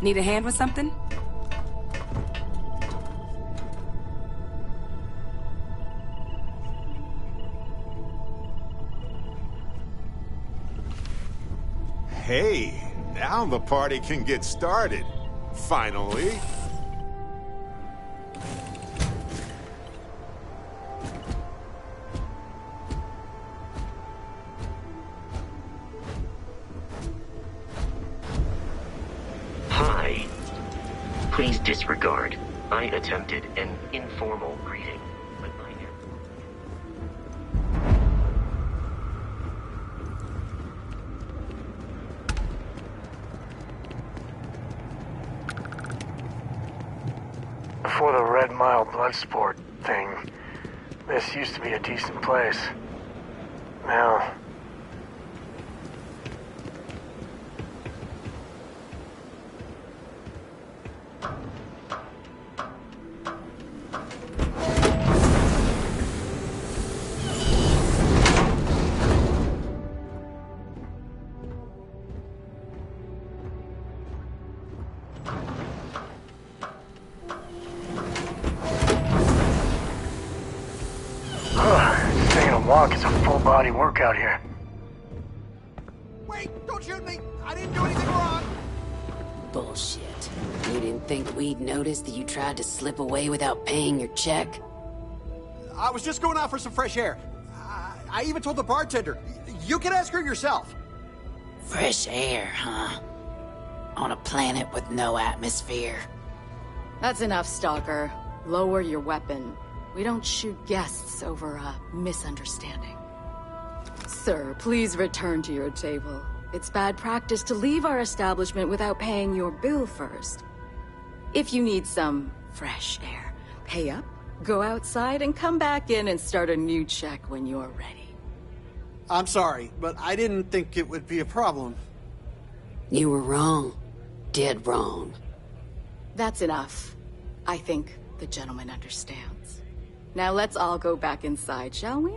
Need a hand with something? Hey, now the party can get started. Finally. Hi. Please disregard. I attempted an informal greeting, but I am... Before the Red Mile Bloodsport thing, this used to be a decent place. Now... walk is a full-body workout here. Wait! Don't shoot me! I didn't do anything wrong! Bullshit. You didn't think we'd notice that you tried to slip away without paying your check? I was just going out for some fresh air. I even told the bartender. You can ask her yourself. Fresh air, huh? On a planet with no atmosphere. That's enough, Stalker. Lower your weapon. We don't shoot guests over a misunderstanding. Sir, please return to your table. It's bad practice to leave our establishment without paying your bill first. If you need some fresh air, pay up, go outside, and come back in and start a new check when you're ready. I'm sorry, but I didn't think it would be a problem. You were wrong. Dead wrong. That's enough. I think the gentleman understands. Now let's all go back inside, shall we?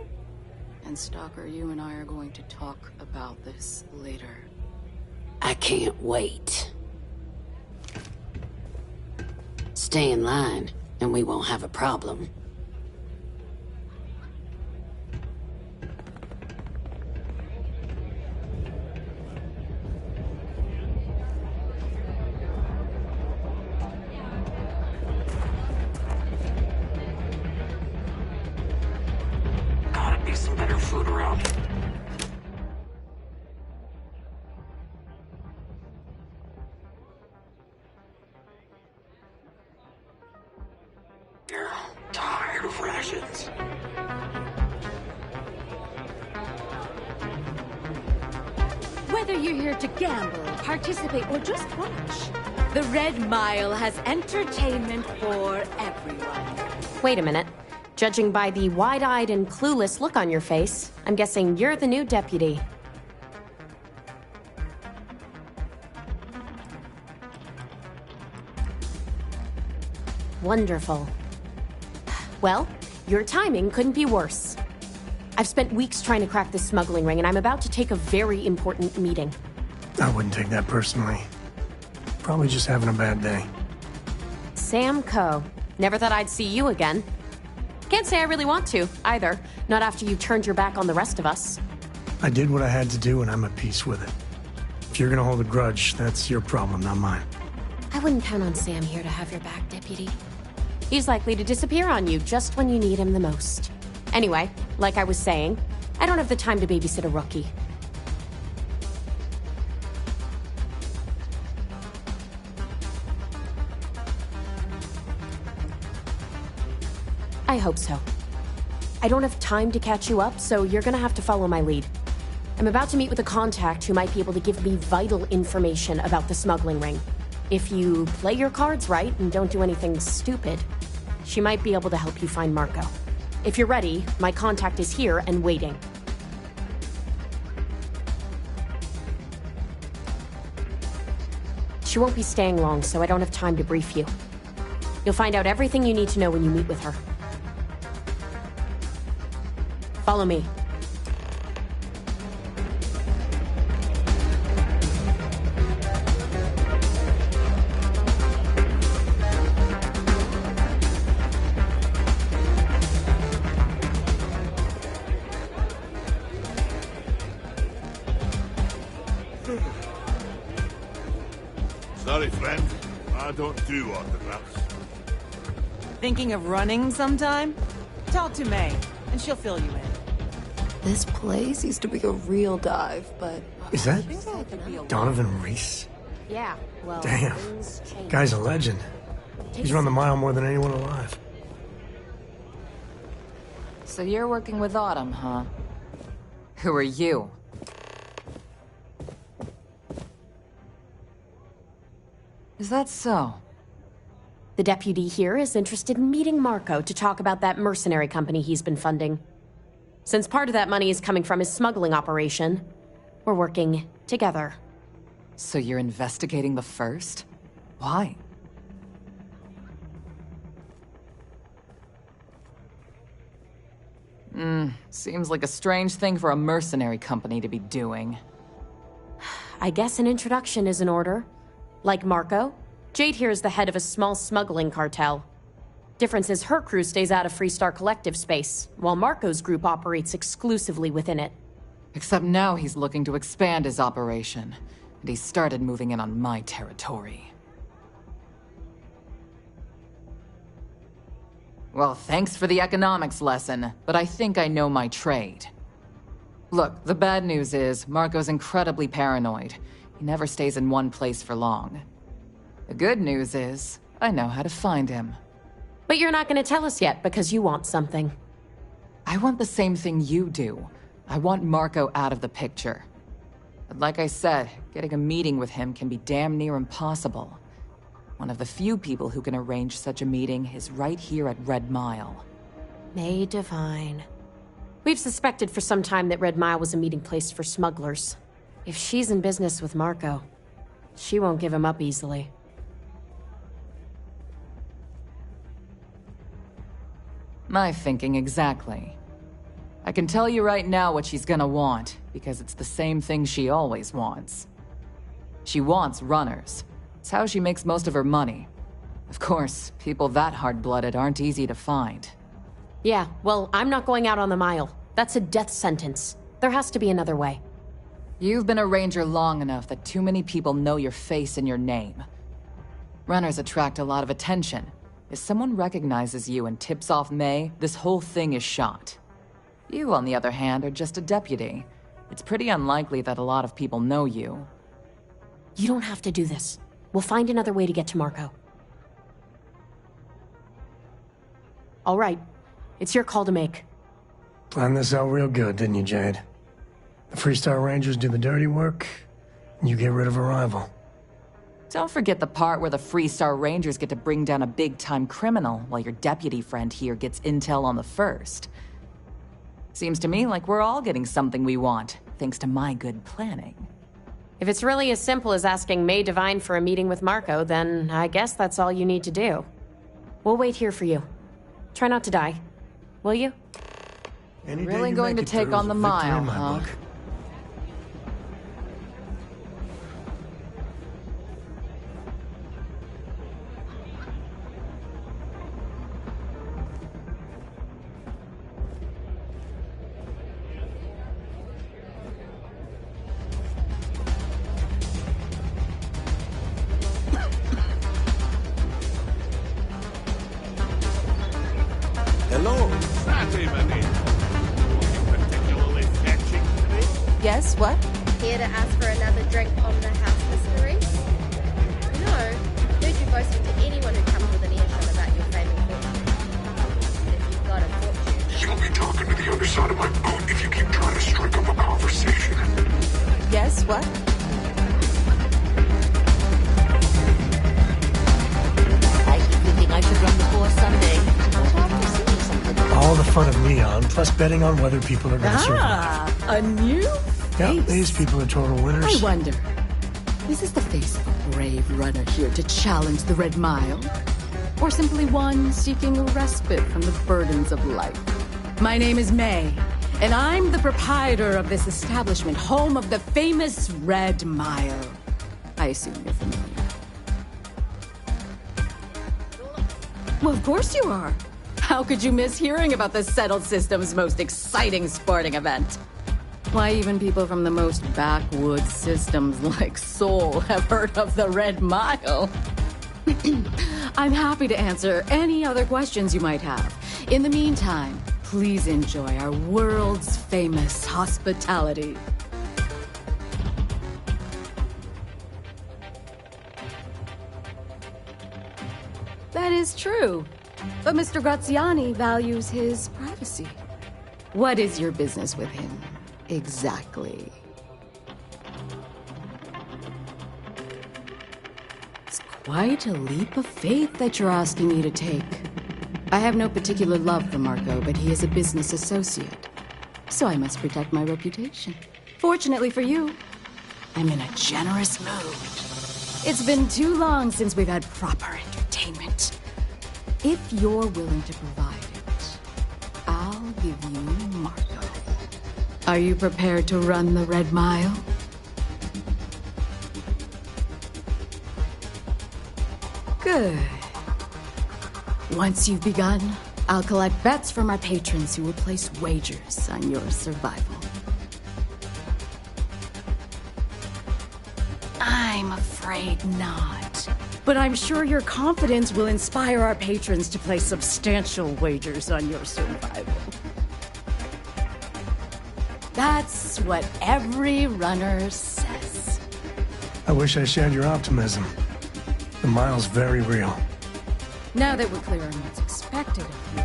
And Stalker, you and I are going to talk about this later. I can't wait. Stay in line, and we won't have a problem. Whether you're here to gamble, participate, or just watch, the Red Mile has entertainment for everyone. Wait a minute. Judging by the wide-eyed and clueless look on your face, I'm guessing you're the new deputy. Wonderful. Well, your timing couldn't be worse. I've spent weeks trying to crack this smuggling ring, and I'm about to take a very important meeting. I wouldn't take that personally. Probably just having a bad day. Sam Coe. Never thought I'd see you again. Can't say I really want to, either. Not after you turned your back on the rest of us. I did what I had to do, and I'm at peace with it. If you're gonna hold a grudge, that's your problem, not mine. I wouldn't count on Sam here to have your back, Deputy. He's likely to disappear on you just when you need him the most. Anyway, like I was saying, I don't have the time to babysit a rookie. I hope so. I don't have time to catch you up, so you're gonna have to follow my lead. I'm about to meet with a contact who might be able to give me vital information about the smuggling ring. If you play your cards right and don't do anything stupid, she might be able to help you find Marco. If you're ready, my contact is here and waiting. She won't be staying long, so I don't have time to brief you. You'll find out everything you need to know when you meet with her. Follow me. Sorry, friend. I don't do autographs. Thinking of running sometime? Talk to May, and she'll fill you in. This place used to be a real dive, but... Is that Donovan Reese? Yeah, well, Damn. things change. Guy's a legend. He's run the mile more than anyone alive. So you're working with Autumn, huh? Who are you? Is that so? The deputy here is interested in meeting Marco to talk about that mercenary company he's been funding. Since part of that money is coming from his smuggling operation, we're working together. So you're investigating the first? Why? Seems like a strange thing for a mercenary company to be doing. I guess an introduction is in order. Like Marco, Jade here is the head of a small smuggling cartel. Difference is her crew stays out of Freestar Collective space, while Marco's group operates exclusively within it. Except now he's looking to expand his operation, and he started moving in on my territory. Well, thanks for the economics lesson, but I think I know my trade. Look, the bad news is, Marco's incredibly paranoid. He never stays in one place for long. The good news is, I know how to find him. But you're not going to tell us yet because you want something. I want the same thing you do. I want Marco out of the picture. But like I said, getting a meeting with him can be damn near impossible. One of the few people who can arrange such a meeting is right here at Red Mile. May Divine. We've suspected for some time that Red Mile was a meeting place for smugglers. If she's in business with Marco, she won't give him up easily. My thinking exactly. I can tell you right now what she's gonna want, because it's the same thing she always wants. She wants runners. It's how she makes most of her money. Of course, people that hard-blooded aren't easy to find. Yeah, well, I'm not going out on the mile. That's a death sentence. There has to be another way. You've been a ranger long enough that too many people know your face and your name. Runners attract a lot of attention. If someone recognizes you and tips off May, this whole thing is shot. You, on the other hand, are just a deputy. It's pretty unlikely that a lot of people know you. You don't have to do this. We'll find another way to get to Marco. All right. It's your call to make. Planned this out real good, didn't you, Jade? The Freestar Rangers do the dirty work, and you get rid of a rival. Don't forget the part where the Freestar Rangers get to bring down a big-time criminal, while your deputy friend here gets intel on the first. Seems to me like we're all getting something we want, thanks to my good planning. If it's really as simple as asking May Divine for a meeting with Marco, then I guess that's all you need to do. We'll wait here for you. Try not to die. Will you? Really going to take on the mile, huh? Hello. Saturday, my name. Particularly fetching today? Yes, what? Here to ask for another drink on the house mystery? No. Heard you boasting to anyone who comes with an earshot about your fame and fortune. If you've got a fortune... You'll be talking to the other side of my boat if you keep trying to strike up a conversation. Yes, what? I keep thinking I should run the course someday. All the fun of Neon, plus betting on whether people are going to survive. A new Yeah, face. these people are total winners. I wonder, is this the face of a brave runner here to challenge the Red Mile? Or simply one seeking a respite from the burdens of life? My name is May, and I'm the proprietor of this establishment, home of the famous Red Mile. I assume you're familiar. Well, of course you are. How could you miss hearing about the Settled System's most exciting sporting event? Why even people from the most backwoods systems like Sol have heard of the Red Mile. I'm happy to answer any other questions you might have. In the meantime, please enjoy our world's famous hospitality. That is true. But Mr. Graziani values his privacy. What is your business with him, exactly? It's quite a leap of faith that you're asking me to take. I have no particular love for Marco, but he is a business associate. So I must protect my reputation. Fortunately for you, I'm in a generous mood. It's been too long since we've had proper entertainment. If you're willing to provide it, I'll give you Marco. Are you prepared to run the Red Mile? Good. Once you've begun, I'll collect bets from our patrons who will place wagers on your survival. I'm afraid not. But I'm sure your confidence will inspire our patrons to place substantial wagers on your survival. That's what every runner says. I wish I shared your optimism. The mile's very real. Now that we're clear on what's expected of you,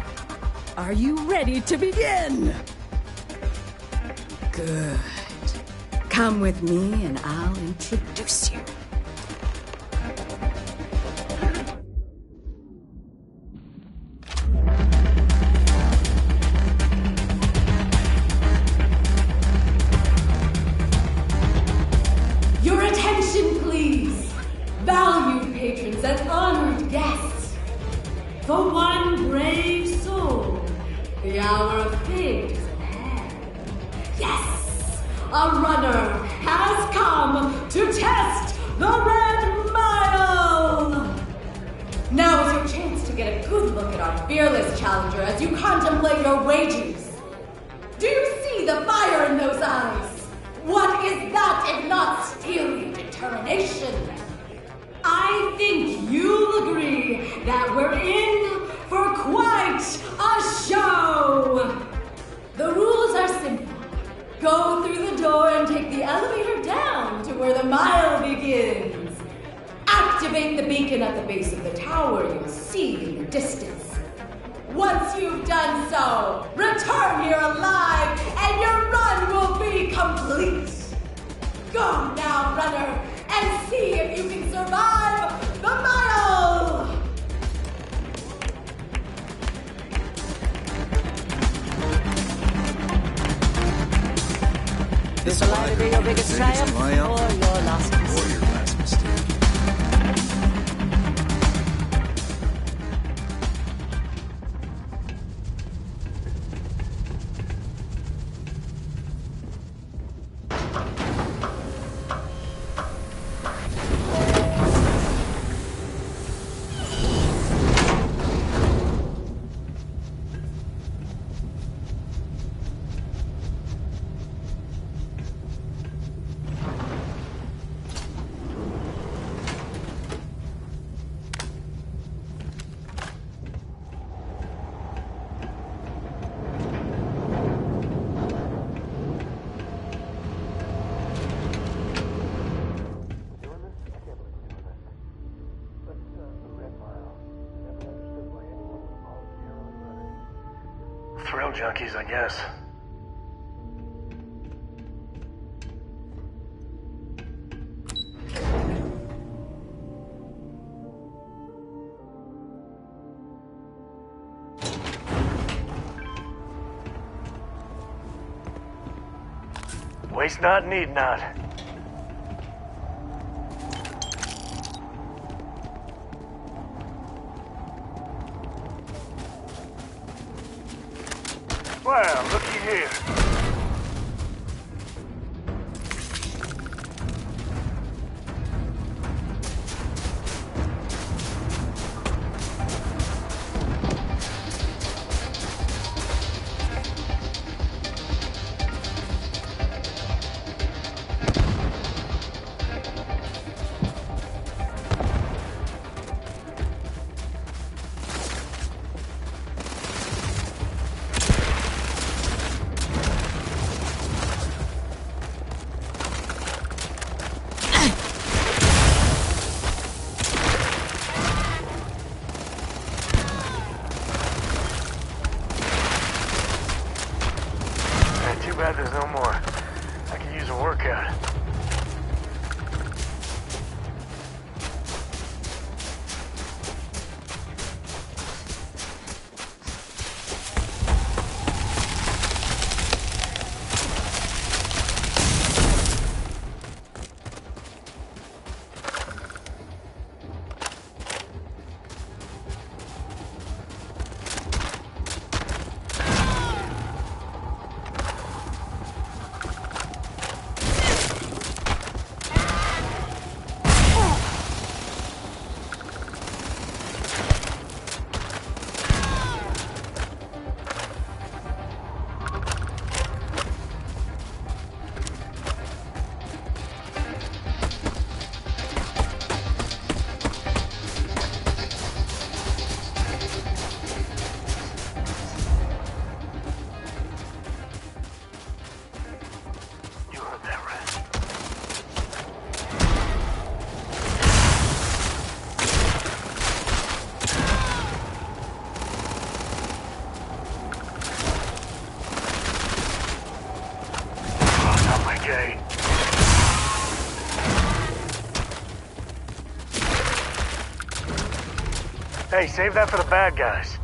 are you ready to begin? Good. Come with me and I'll introduce you. Your attention, please, valued patrons and honored guests. For one brave soul, the hour of fate is at hand. Yes, a runner has come to test the Red Mile! Now is your chance to get a good look at our fearless challenger as you contemplate your wagers. Do you see the fire in those eyes? What is that if not steely determination? I think you'll agree that we're in for quite a show! The rules are simple. Go through the door and take the elevator down to where the mile begins. Activate the beacon at the base of the tower you'll see in the distance. Once you've done so, return here alive and your run will be complete. Go now, runner, and see if you can survive the mile! This will either be your biggest triumph or your last mistake. Thrill junkies, I guess. Waste not, need not. Well, looky here. bad there's no more. I could use a workout. Hey, save that for the bad guys.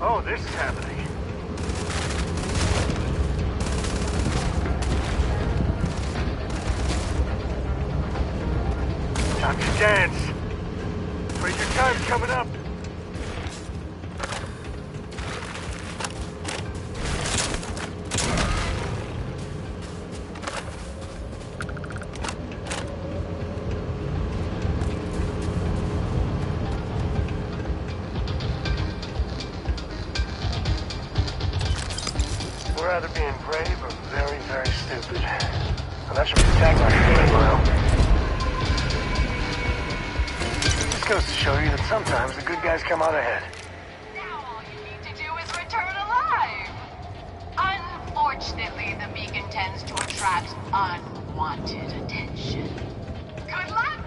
Oh, this is happening. Time to dance. Afraid your time's coming up. We're either being brave or very, very stupid. And that should be tagged like a mile. This goes to show you that sometimes the good guys come out ahead. Now all you need to do is return alive. Unfortunately, the beacon tends to attract unwanted attention. Good luck!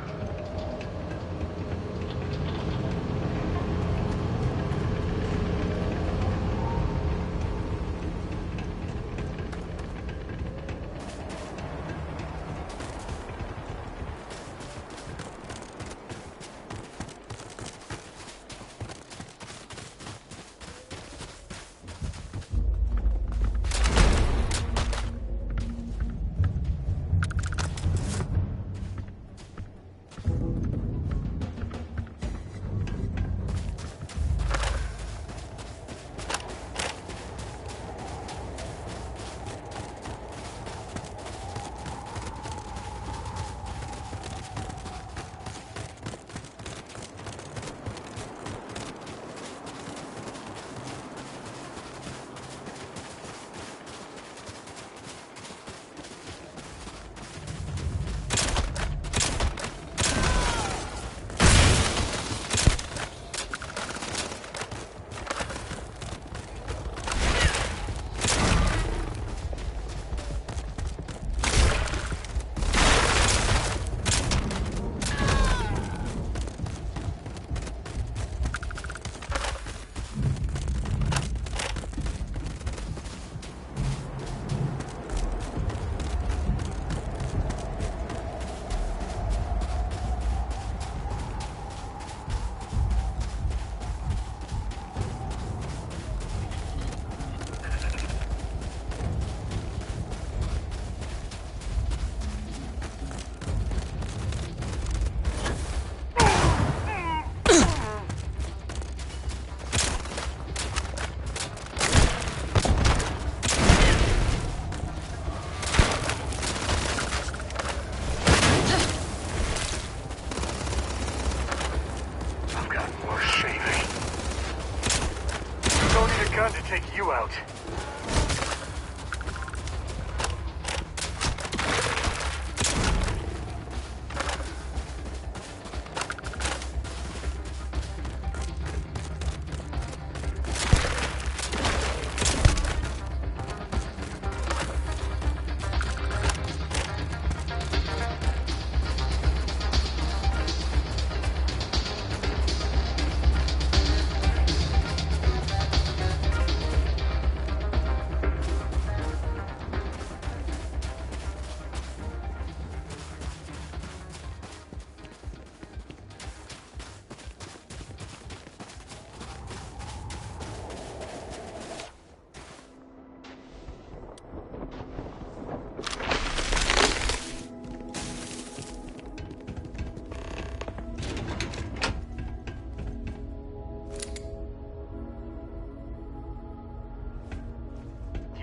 gun to take you out.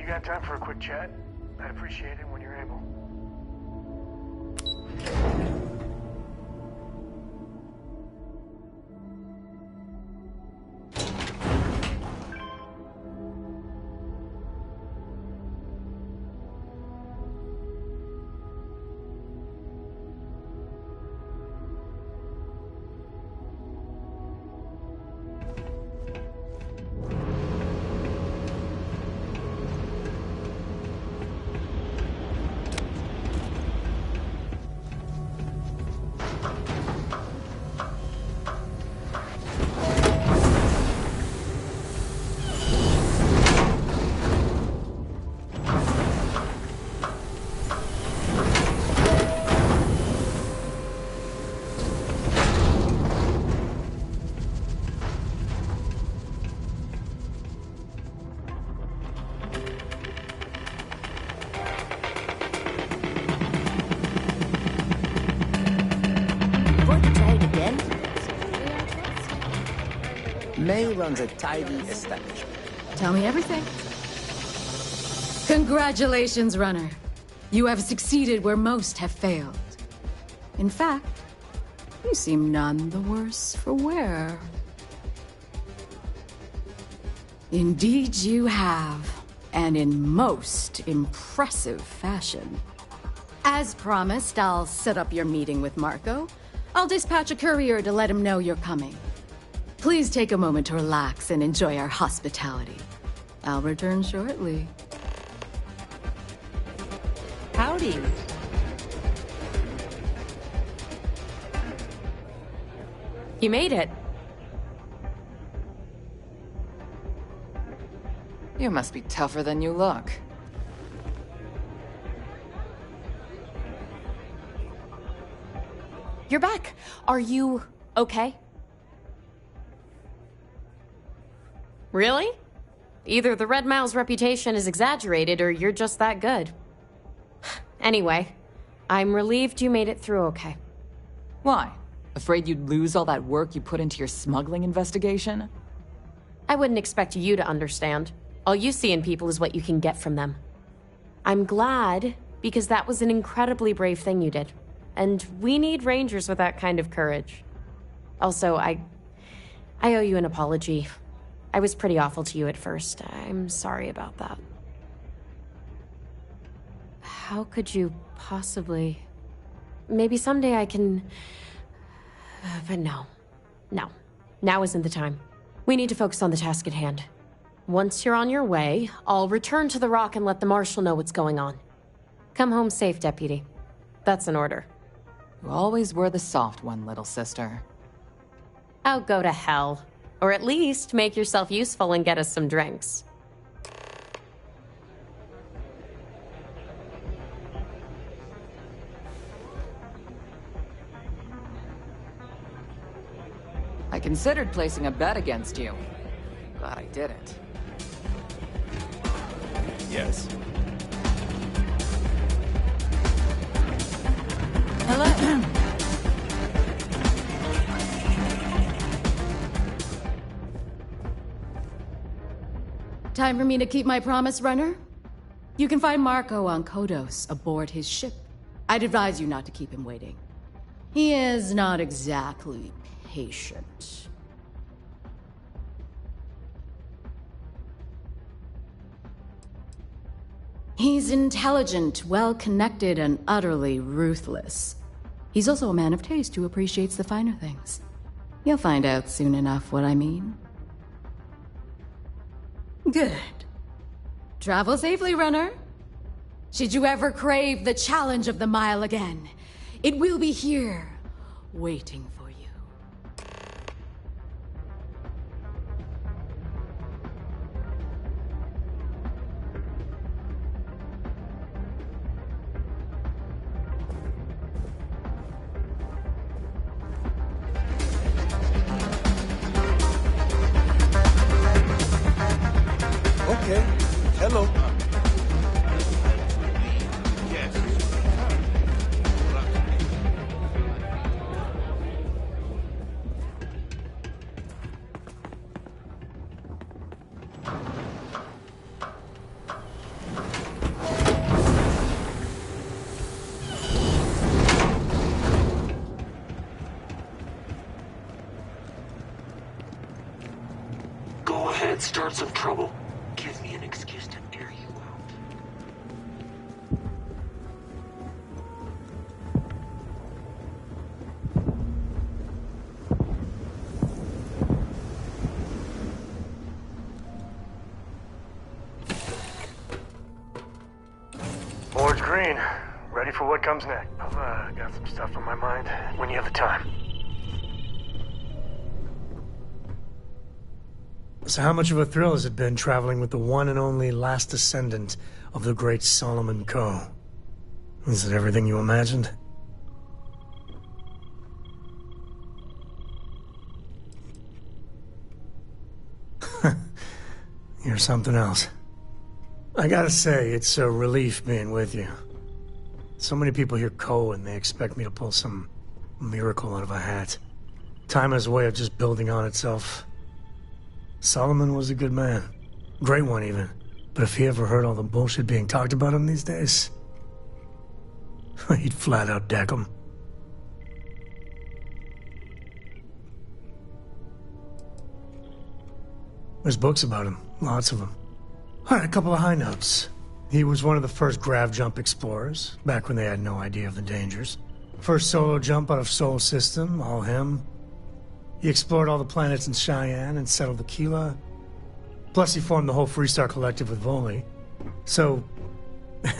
Got time for a quick chat? I'd appreciate it when you're able. May runs a tidy establishment. Tell me everything. Congratulations, runner. You have succeeded where most have failed. In fact, you seem none the worse for wear. Indeed you have, and in most impressive fashion. As promised, I'll set up your meeting with Marco. I'll dispatch a courier to let him know you're coming. Please take a moment to relax and enjoy our hospitality. I'll return shortly. Howdy. You made it. You must be tougher than you look. You're back. Are you okay? Really? Either the Red Mile's reputation is exaggerated or you're just that good. Anyway, I'm relieved you made it through okay. Why? Afraid you'd lose all that work you put into your smuggling investigation? I wouldn't expect you to understand. All you see in people is what you can get from them. I'm glad, because that was an incredibly brave thing you did. And we need rangers with that kind of courage. Also, I owe you an apology. I was pretty awful to you at first. I'm sorry about that. How could you possibly... Maybe someday I can... But no. No. Now isn't the time. We need to focus on the task at hand. Once you're on your way, I'll return to the Rock and let the Marshal know what's going on. Come home safe, Deputy. That's an order. You always were the soft one, little sister. Oh, go to hell. Or at least make yourself useful and get us some drinks. I considered placing a bet against you. Glad I didn't. Yes. Hello. Time for me to keep my promise, runner? You can find Marco on Kodos aboard his ship. I'd advise you not to keep him waiting. He is not exactly patient. He's intelligent, well-connected, and utterly ruthless. He's also a man of taste who appreciates the finer things. You'll find out soon enough what I mean. Good. Travel safely, runner. Should you ever crave the challenge of the mile again, it will be here, waiting for you. Okay. Hello. Go ahead, start some trouble. Give me an excuse to air you out. Board's green. Ready for what comes next. I've got some stuff on my mind when you have the time. So how much of a thrill has it been traveling with the one and only last descendant of the great Solomon Coe? Is it everything you imagined? You're something else. I gotta say, it's a relief being with you. So many people hear Coe and they expect me to pull some miracle out of a hat. Time has a way of just building on itself. Solomon was a good man. Great one, even. But if he ever heard all the bullshit being talked about him these days, he'd flat out deck him. There's books about him. Lots of them. Alright, a couple of high notes. He was one of the first grav jump explorers, back when they had no idea of the dangers. First solo jump out of Sol System, all him. He explored all the planets in Cheyenne and settled Aquila. Plus, he formed the whole Freestar Collective with Voli. So,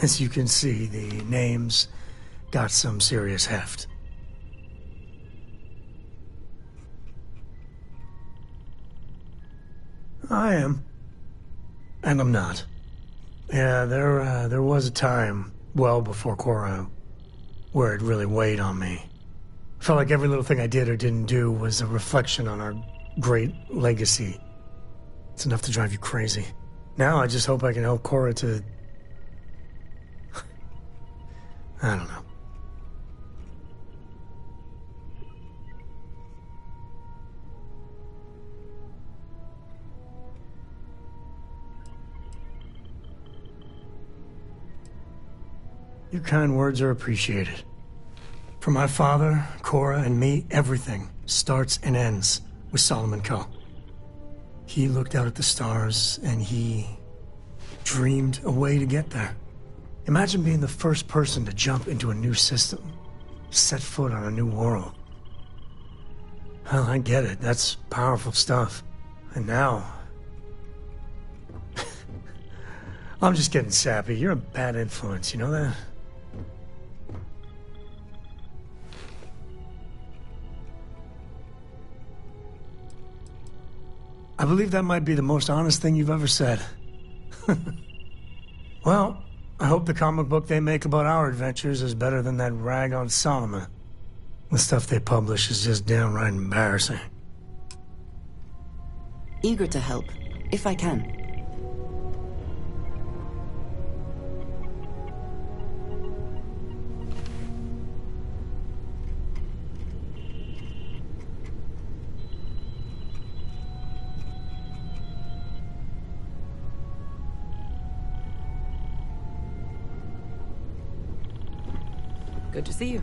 as you can see, the names got some serious heft. I am. And I'm not. Yeah, there was a time, well before Korra, where it really weighed on me. Felt like every little thing I did or didn't do was a reflection on our great legacy. It's enough to drive you crazy. Now I just hope I can help Korra to... I don't know. Your kind words are appreciated. For my father, Korra, and me, everything starts and ends with Solomon Coe. He looked out at the stars, and he dreamed a way to get there. Imagine being the first person to jump into a new system, set foot on a new world. Well, I get it. That's powerful stuff. And now... I'm just getting sappy. You're a bad influence, you know that? I believe that might be the most honest thing you've ever said. Well, I hope the comic book they make about our adventures is better than that rag on Solomon. The stuff they publish is just downright embarrassing. Eager to help, if I can. Good to see you.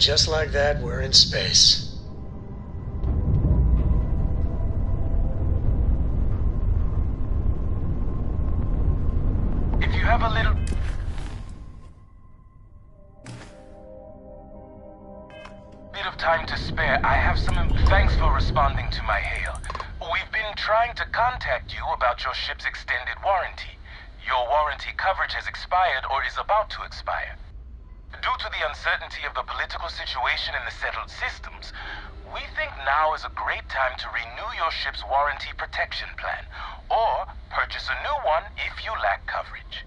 just like that, we're in space. If you have a little... bit of time to spare, I have some... Thanks for responding to my hail. We've been trying to contact you about your ship's extended warranty. Your warranty coverage has expired or is about to expire. Due to the uncertainty of the political situation in the settled systems, we think now is a great time to renew your ship's warranty protection plan, or purchase a new one if you lack coverage.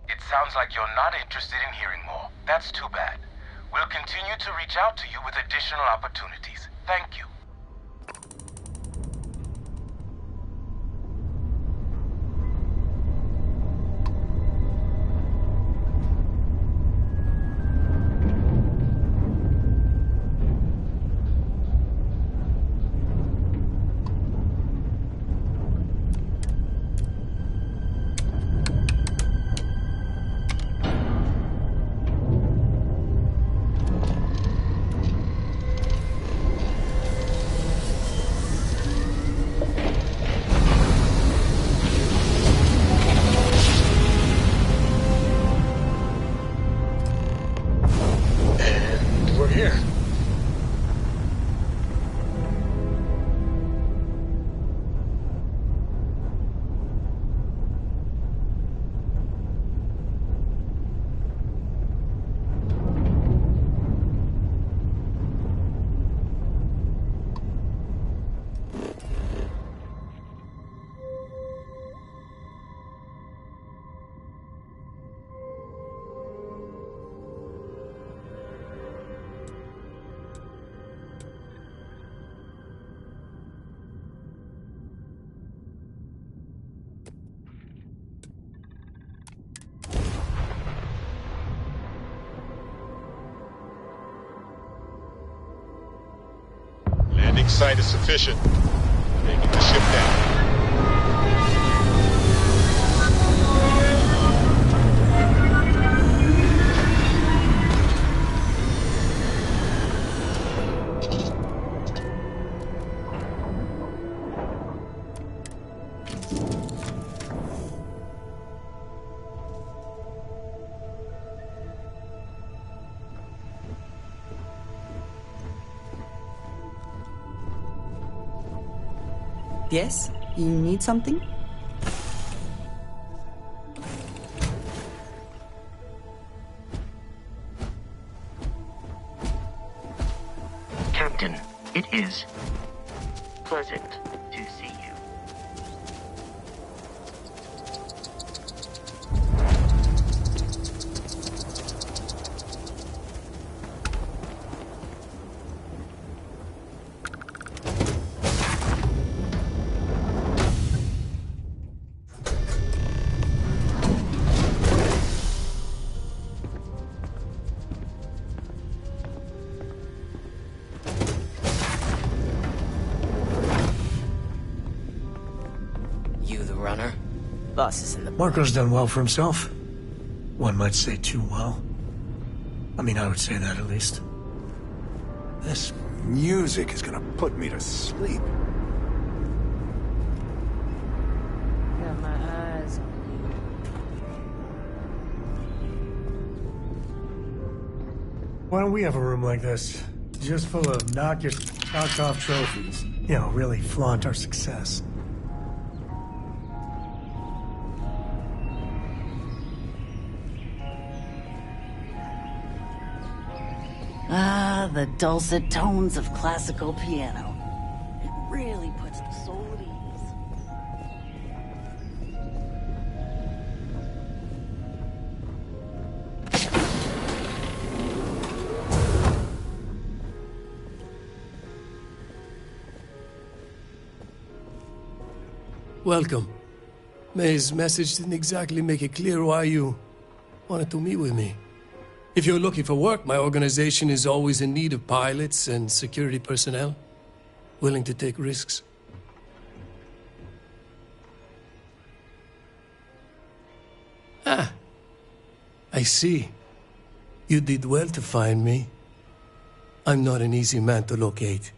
It sounds like you're not interested in hearing more. That's too bad. We'll continue to reach out to you with additional opportunities. Thank you. Landing site is sufficient. Taking the ship down. Yes? You need something? Captain, it is pleasant to see you. Boss is in the... Marco's done well for himself. One might say too well. I mean, I would say that at least. This music is gonna put me to sleep. Got my eyes on Why don't we have a room like this? Just full of knocked off trophies. You know, really flaunt our success. Ah, the dulcet tones of classical piano. It really puts the soul at ease. Welcome. May's message didn't exactly make it clear why you wanted to meet with me. If you're looking for work, my organization is always in need of pilots and security personnel, willing to take risks. Ah, I see. You did well to find me. I'm not an easy man to locate.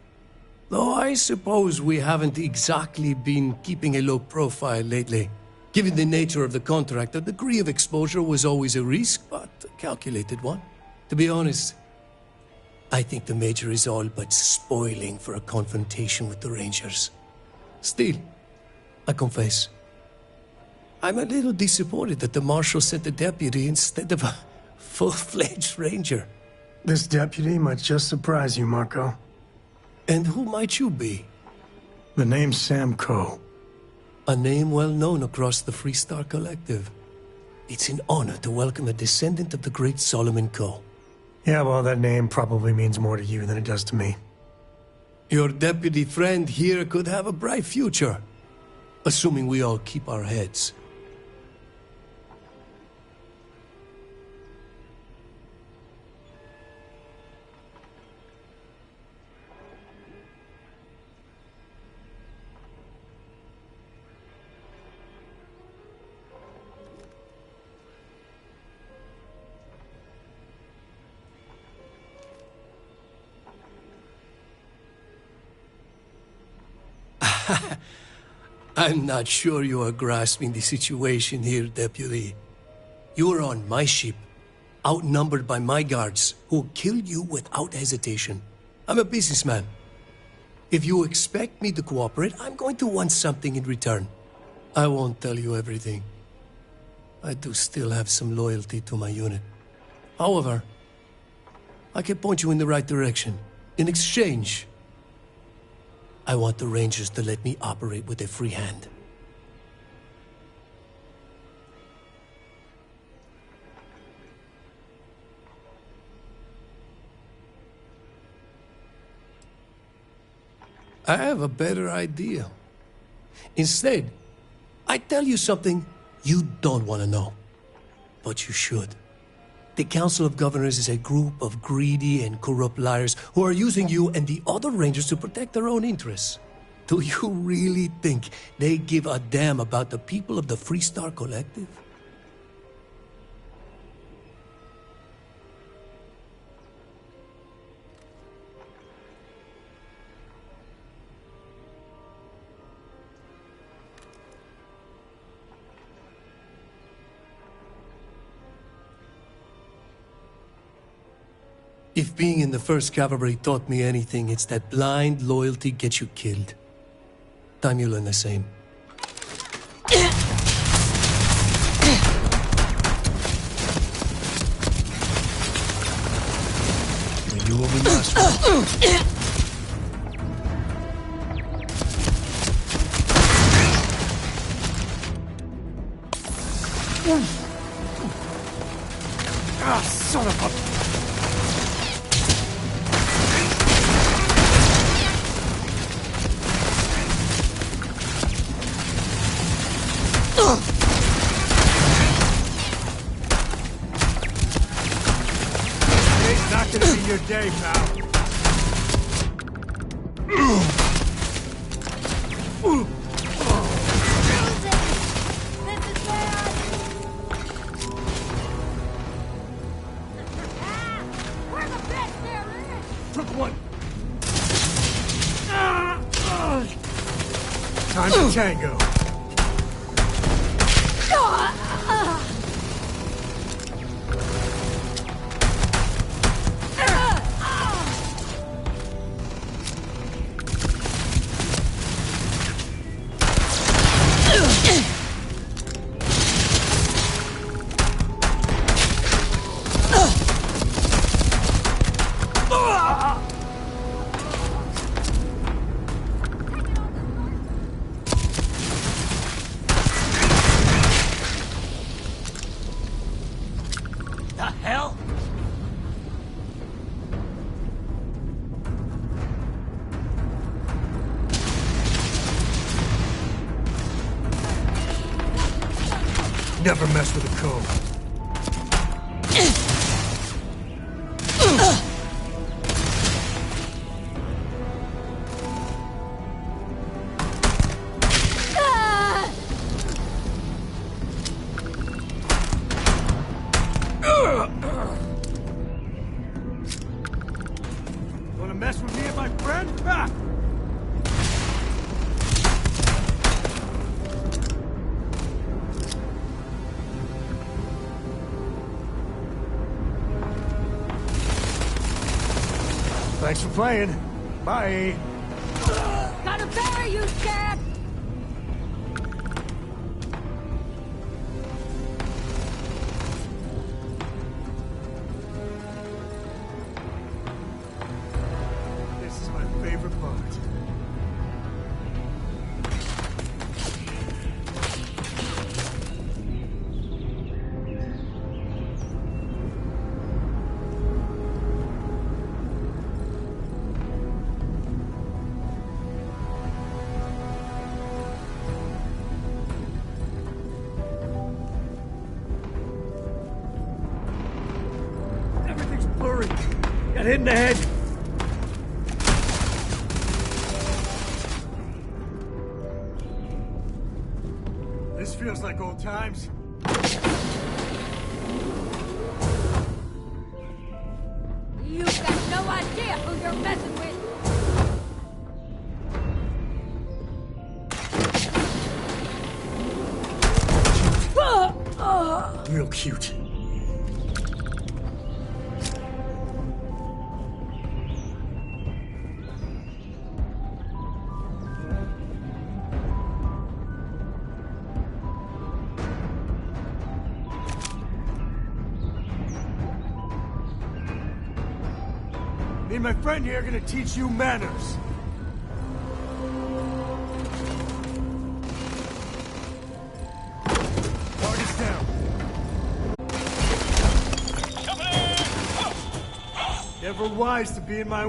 Though I suppose we haven't exactly been keeping a low profile lately. Given the nature of the contract, a degree of exposure was always a risk, but a calculated one. To be honest, I think the Major is all but spoiling for a confrontation with the Rangers. Still, I confess, I'm a little disappointed that the Marshal sent a deputy instead of a full-fledged Ranger. This deputy might just surprise you, Marco. And who might you be? The name's Sam Coe. A name well known across the Freestar Collective. It's an honor to welcome a descendant of the great Solomon Coe. Yeah, well, that name probably means more to you than it does to me. Your deputy friend here could have a bright future. Assuming we all keep our heads. I'm not sure you are grasping the situation here, Deputy. You are on my ship, outnumbered by my guards, who will kill you without hesitation. I'm a businessman. If you expect me to cooperate, I'm going to want something in return. I won't tell you everything. I do still have some loyalty to my unit. However, I can point you in the right direction. In exchange, I want the Rangers to let me operate with a free hand. I have a better idea. Instead, I tell you something you don't want to know. But you should. The Council of Governors is a group of greedy and corrupt liars who are using you and the other Rangers to protect their own interests. Do you really think they give a damn about the people of the Freestar Collective? If being in the 1st Cavalry taught me anything, it's that blind loyalty gets you killed. Time you learn the same. You will be master. Ah, son of a... Today's not gonna be your day, pal. Took one. Time to tango. never mess with a cove. Wanna mess with me and my friend? Ah! Thanks for playing. Bye. Gotta bury you, Dad! This is my favorite part. Everything's blurry. Got hit in the head. This feels like old times. You've got no idea who you're messing with! Real cute. Me and my friend here are gonna teach you manners. Target's down. Never wise to be in my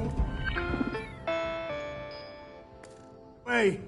way.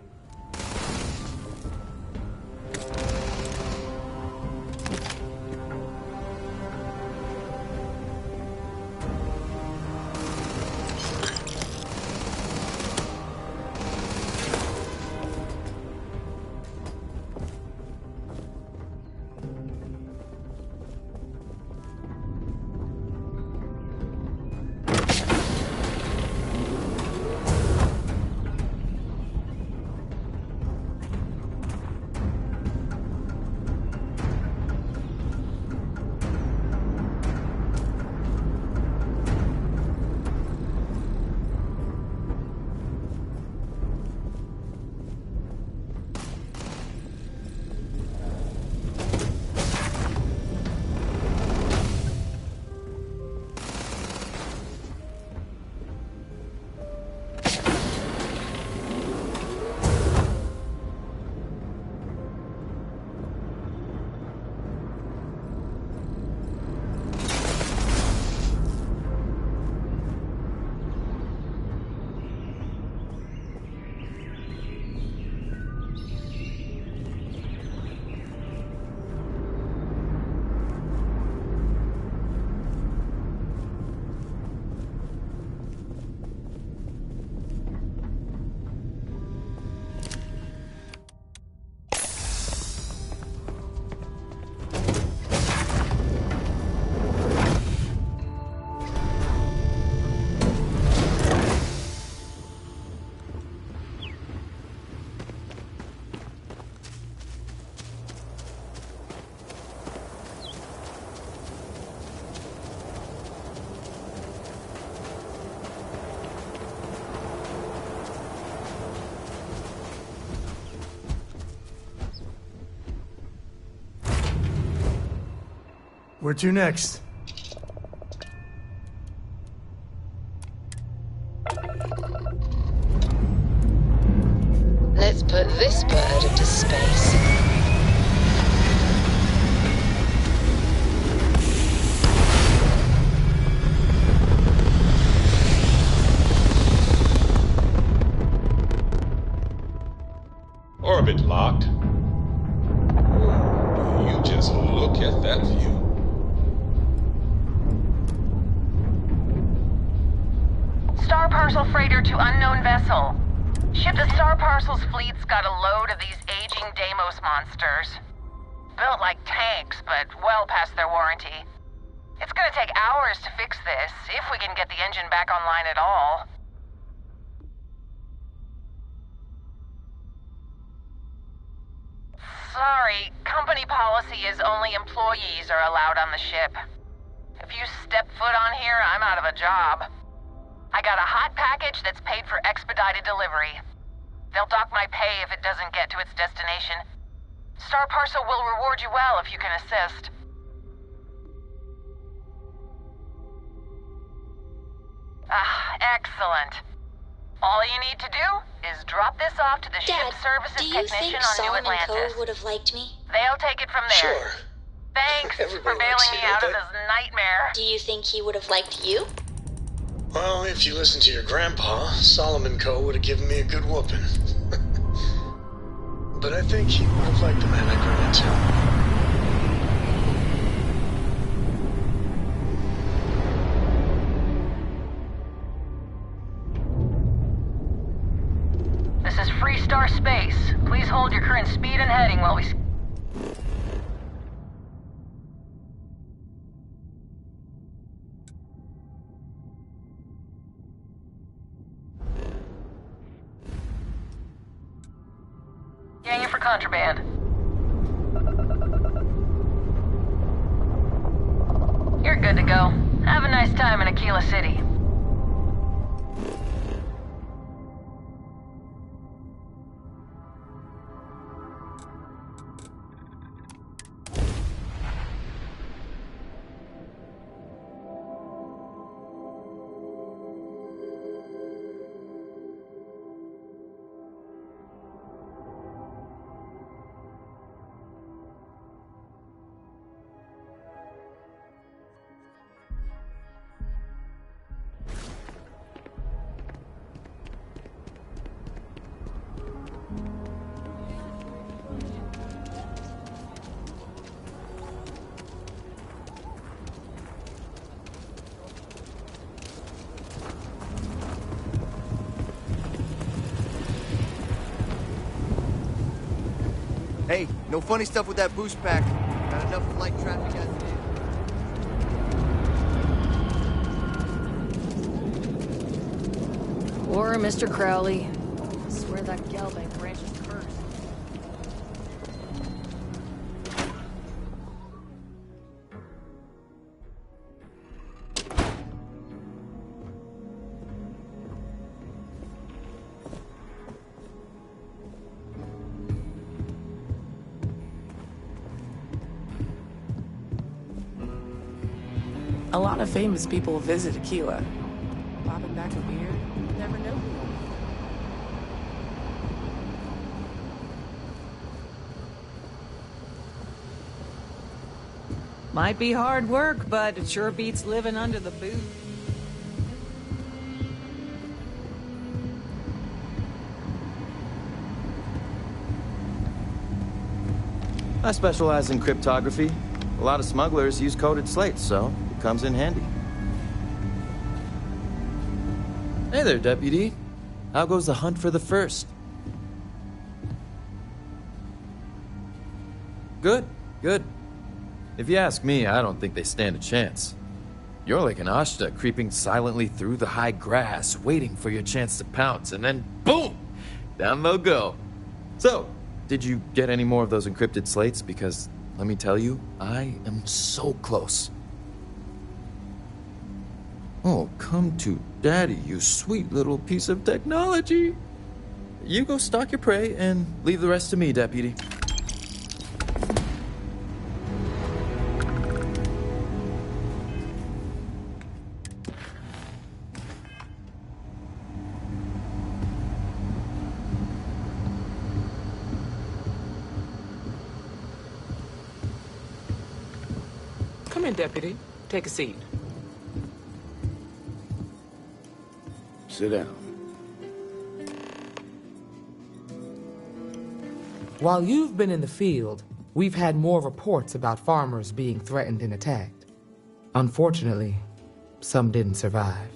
Where to next? Let's put this bird into space. Orbit locked. You just Just look at that view. Star Parcel freighter to unknown vessel. Ship to Star Parcel's fleet's got a load of these aging Deimos monsters. Built like tanks, but well past their warranty. It's gonna take hours to fix this, if we can get the engine back online at all. Sorry, company policy is only employees are allowed on the ship. If you step foot on here, I'm out of a job. I got a hot package that's paid for expedited delivery. They'll dock my pay if it doesn't get to its destination. Star Parcel will reward you well if you can assist. Excellent. All you need to do is drop this off to the ship services technician on New Atlantis. Do you think Solomon Co. would have liked me? They'll take it from there. Sure. Thanks for bailing me out of this nightmare. Do you think he would have liked you? Well, if you listen to your grandpa, Solomon Co. would have given me a good whooping. But I think he would have liked the man I grew into. This is Freestar Space. Please hold your current speed and heading while we... Gang it for contraband. You're good to go. Have a nice time in Aquila City. Hey, no funny stuff with that boost pack. Got enough flight traffic as it is. Or Mr. Crowley. I swear that Galbank branch is cursed. A lot of famous people visit Aquila. Popping back a beer, you never know who. Might be hard work, but it sure beats living under the boot. I specialize in cryptography. A lot of smugglers use coded slates, so it comes in handy. Hey there, Deputy. How goes the hunt for the first? Good, good. If you ask me, I don't think they stand a chance. You're like an Ashta creeping silently through the high grass, waiting for your chance to pounce, and then boom! Down they'll go. So, did you get any more of those encrypted slates? Because, let me tell you, I am so close. Oh, come to Daddy, you sweet little piece of technology. You go stalk your prey and leave the rest to me, Deputy. Come in, Deputy. Take a seat. Sit down. While you've been in the field, we've had more reports about farmers being threatened and attacked. Unfortunately, some didn't survive.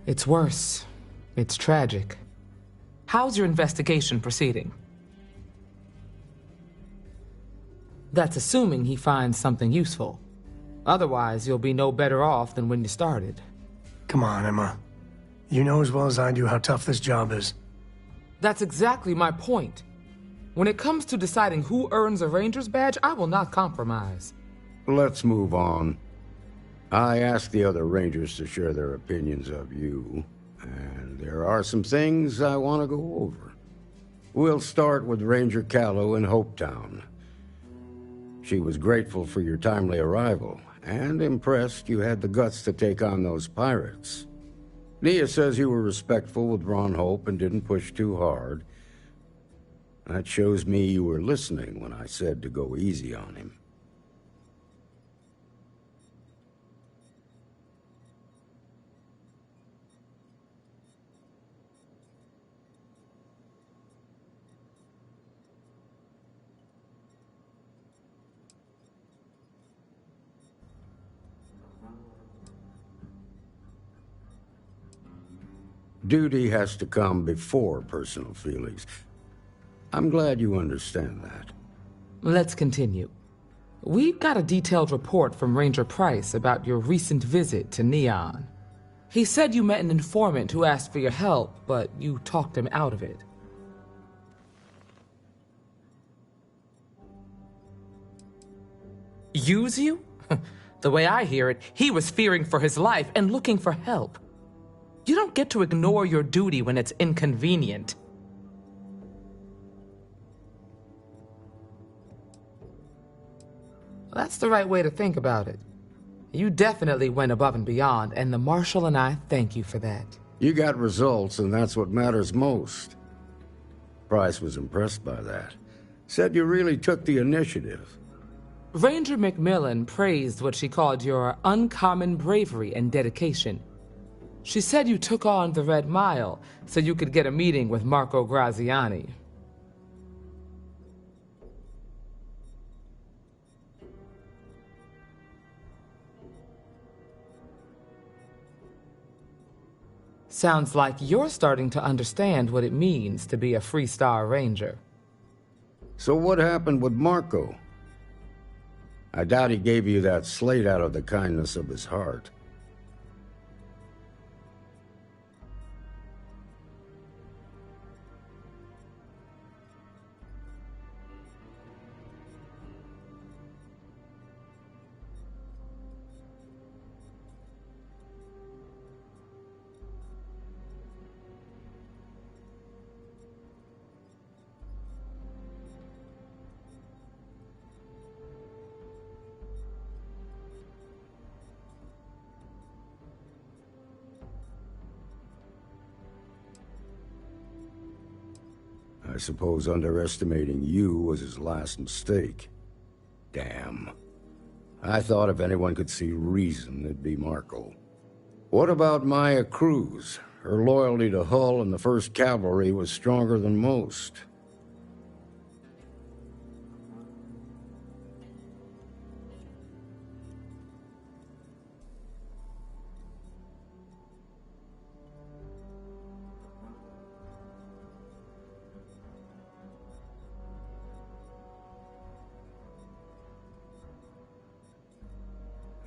It's worse. It's tragic. How's your investigation proceeding? That's assuming he finds something useful. Otherwise, you'll be no better off than when you started. Come on, Emma. You know as well as I do how tough this job is. That's exactly my point. When it comes to deciding who earns a Ranger's badge, I will not compromise. Let's move on. I asked the other Rangers to share their opinions of you, and there are some things I want to go over. We'll start with Ranger Callow in Hopetown. She was grateful for your timely arrival, and impressed you had the guts to take on those pirates. Nia says you were respectful with Ron Hope and didn't push too hard. That shows me you were listening when I said to go easy on him. Duty has to come before personal feelings. I'm glad you understand that. Let's continue. We've got a detailed report from Ranger Price about your recent visit to Neon. He said you met an informant who asked for your help, but you talked him out of it. Use you? The way I hear it, he was fearing for his life and looking for help. You don't get to ignore your duty when it's inconvenient. That's the right way to think about it. You definitely went above and beyond, and the Marshal and I thank you for that. You got results, and that's what matters most. Price was impressed by that. Said you really took the initiative. Ranger McMillan praised what she called your uncommon bravery and dedication. She said you took on the Red Mile so you could get a meeting with Marco Graziani. Sounds like you're starting to understand what it means to be a Freestar Ranger. So what happened with Marco? I doubt he gave you that slate out of the kindness of his heart. I suppose underestimating you was his last mistake. Damn. I thought if anyone could see reason, it'd be Marco. What about Maya Cruz? Her loyalty to Hull and the 1st Cavalry was stronger than most.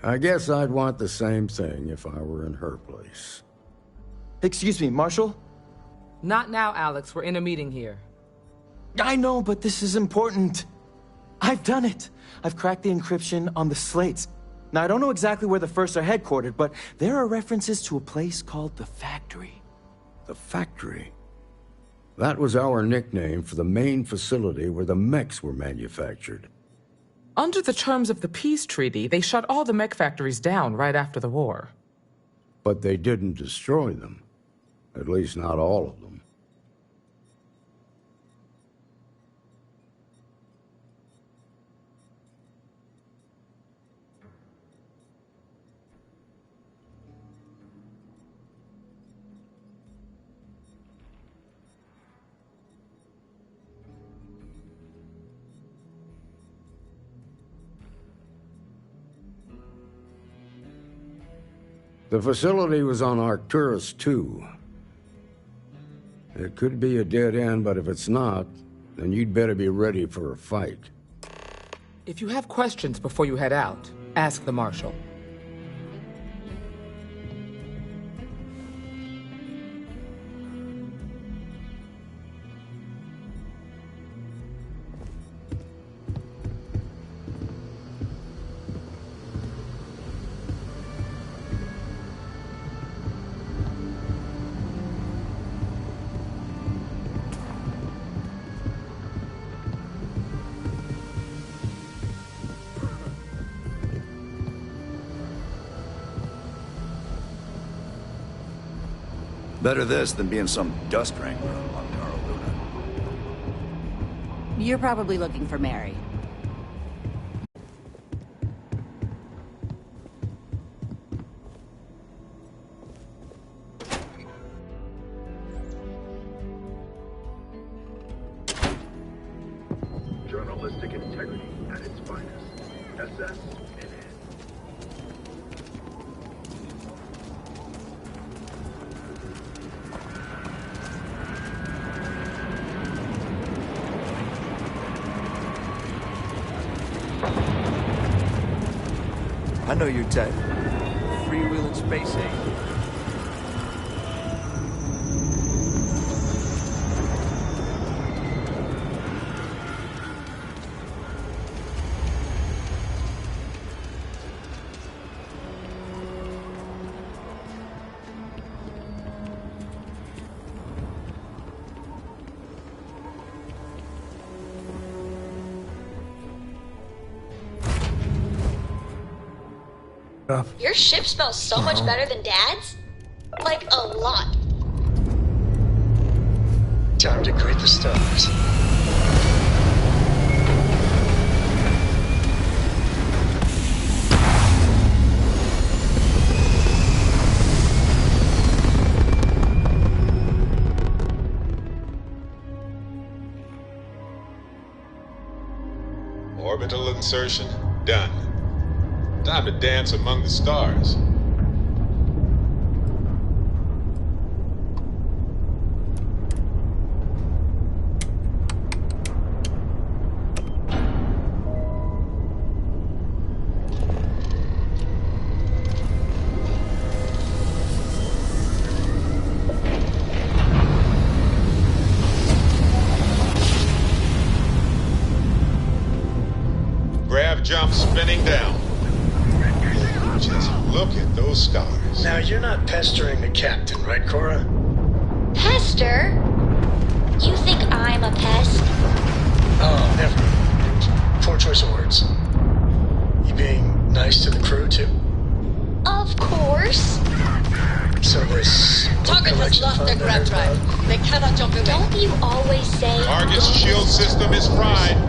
I guess I'd want the same thing if I were in her place. Excuse me, Marshal? Not now, Alex. We're in a meeting here. I know, but this is important. I've done it. I've cracked the encryption on the slates. Now, I don't know exactly where the First are headquartered, but there are references to a place called the Factory. The Factory? That was our nickname for the main facility where the mechs were manufactured. Under the terms of the peace treaty, they shut all the mech factories down right after the war. But they didn't destroy them. At least not all of them. The facility was on Arcturus 2. It could be a dead end, but if it's not, then you'd better be ready for a fight. If you have questions before you head out, ask the Marshal. Better this than being some dust wrangler on Luna. You're probably looking for Mary. Journalistic integrity at its finest. SS. I know your type. Freewheeling space age. Your ship smells so much better than Dad's? Like, a lot. Time to greet the stars. Orbital insertion done. Time to dance among the stars. Grav jump spinning down. Just look at those stars. Now, you're not pestering the captain, right, Cora? Pester? You think I'm a pest? Oh, never. Poor choice of words. You being nice to the crew, too? Of course. So this... Target has lost their grab drive. They cannot jump away. Don't you always say... Target's shield system is fried.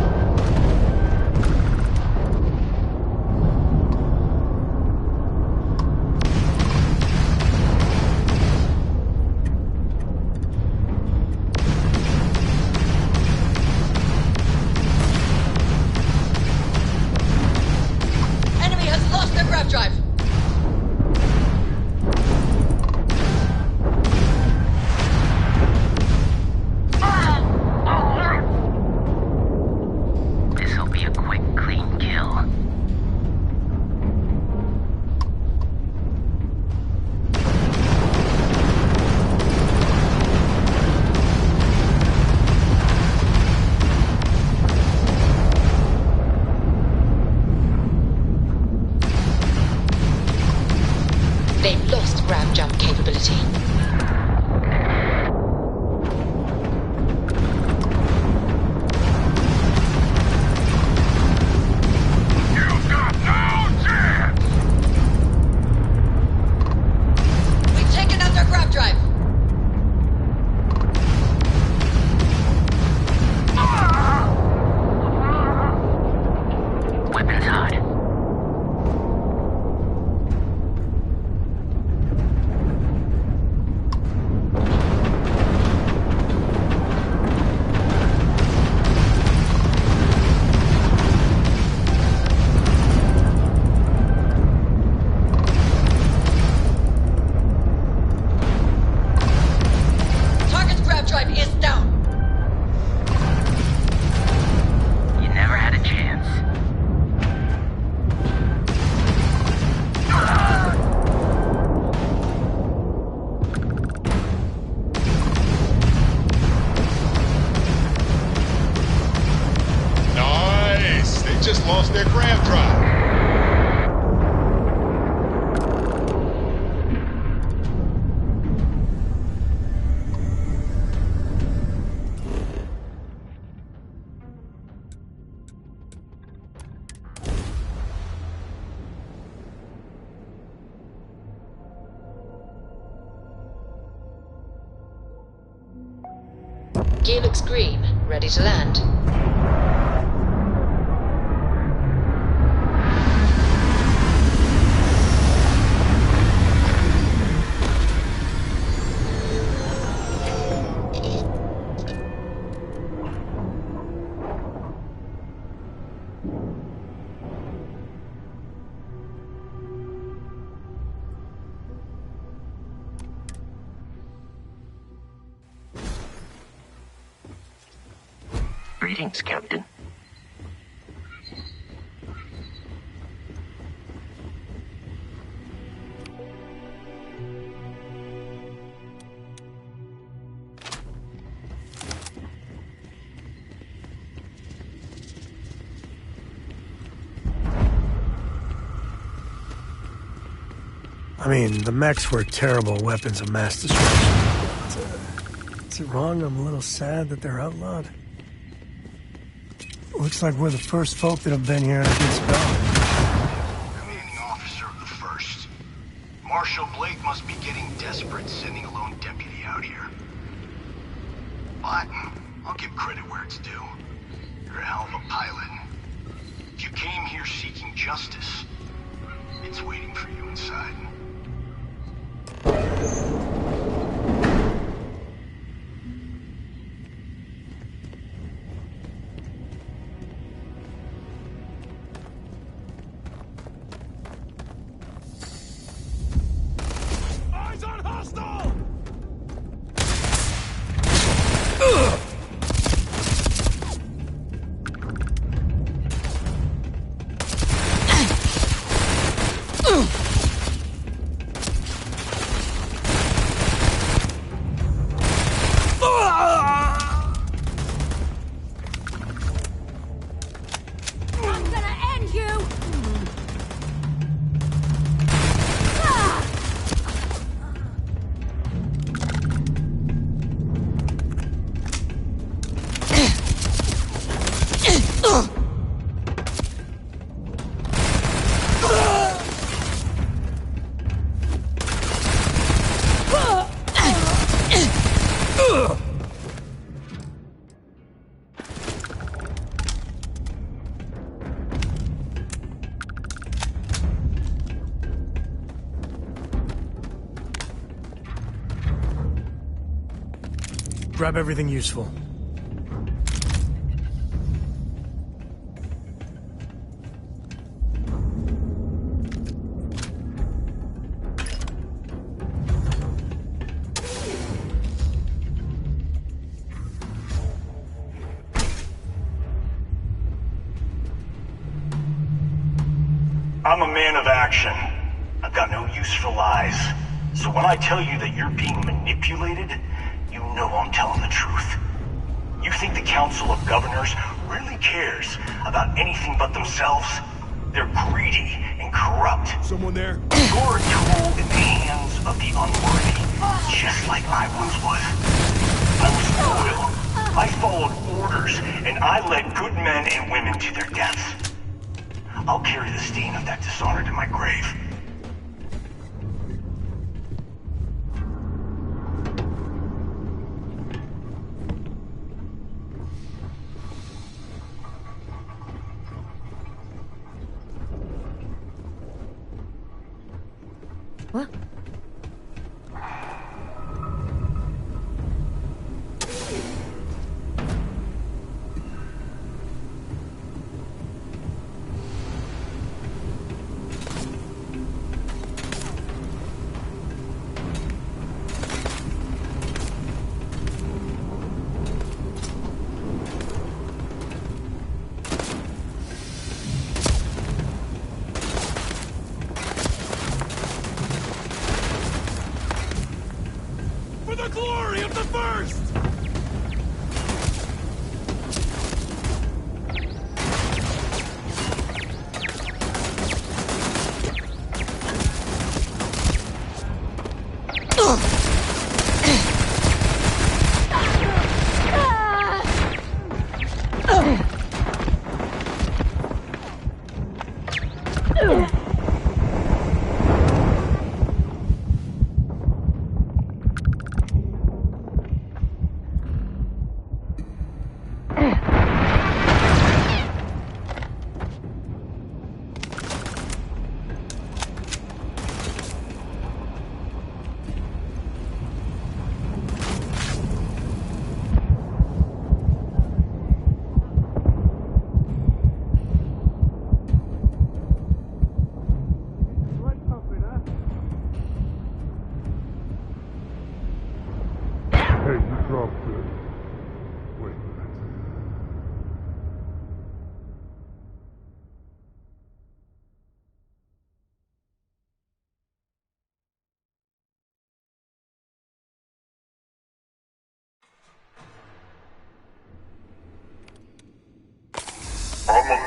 just lost their grav drive. Gear looks green. Ready to land. Greetings, Captain. I mean, the mechs were terrible weapons of mass destruction. Is it wrong? I'm a little sad that they're outlawed. Looks like we're the first folk that have been here in a good spell. Commanding officer of the first. Marshal Blake must be getting desperate sending a lone deputy out here. But I'll give credit where it's due. You're a hell of a pilot. If you came here seeking justice, it's waiting for you inside. Grab everything useful. I'm a man of action. I've got no use for lies. So when I tell you that you're being manipulated, you know I'm telling the truth. You think the Council of Governors really cares about anything but themselves? They're greedy and corrupt. Someone there? You're a tool in the hands of the unworthy, just like I once was. I was loyal. I followed orders, and I led good men and women to their deaths. I'll carry the stain of that dishonor to my grave. What?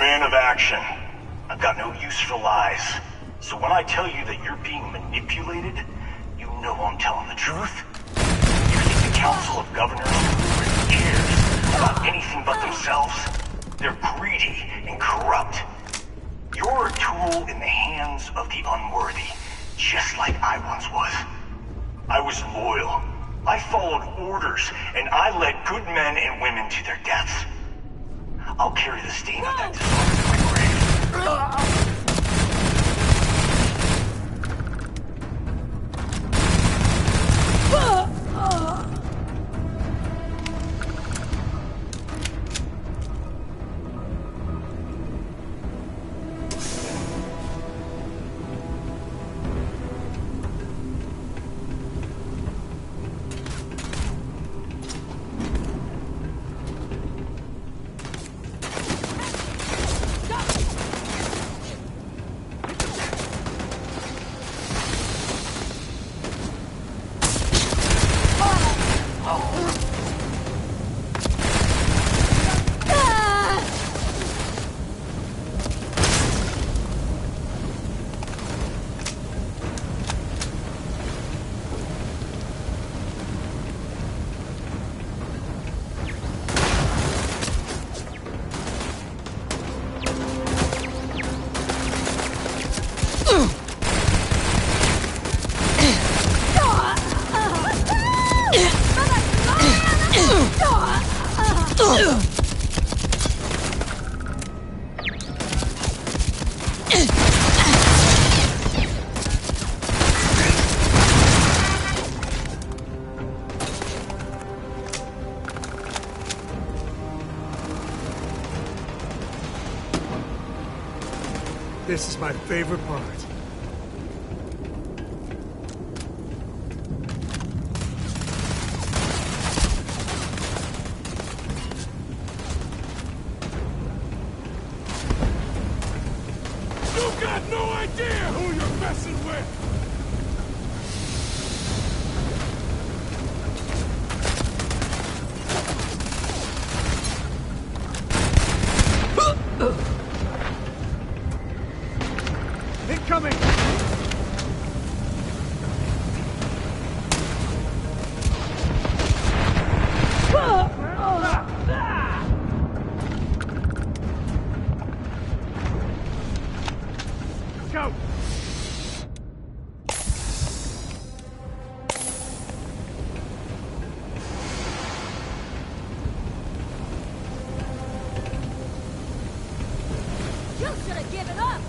man of action. I've got no use for lies. So when I tell you that you're being manipulated, you know I'm telling the truth. You think the Council of Governors really cares about anything but themselves? They're greedy and corrupt. You're a tool in the hands of the unworthy, just like I once was. I was loyal. I followed orders, and I led good men and women to their deaths. I'll carry the stain of that dishonor to my grave. This is my favorite part. You got no idea who you're messing with! Incoming! Go! You should have given up!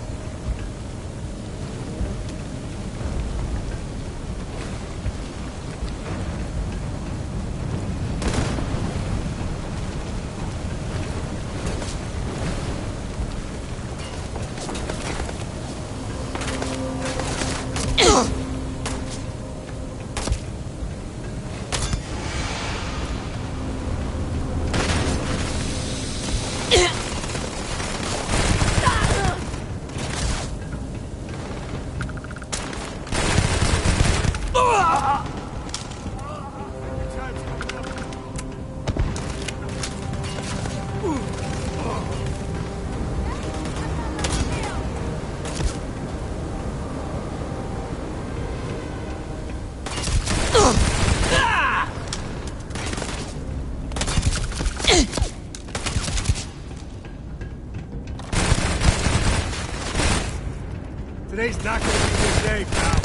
Today's not gonna be a good day, pal.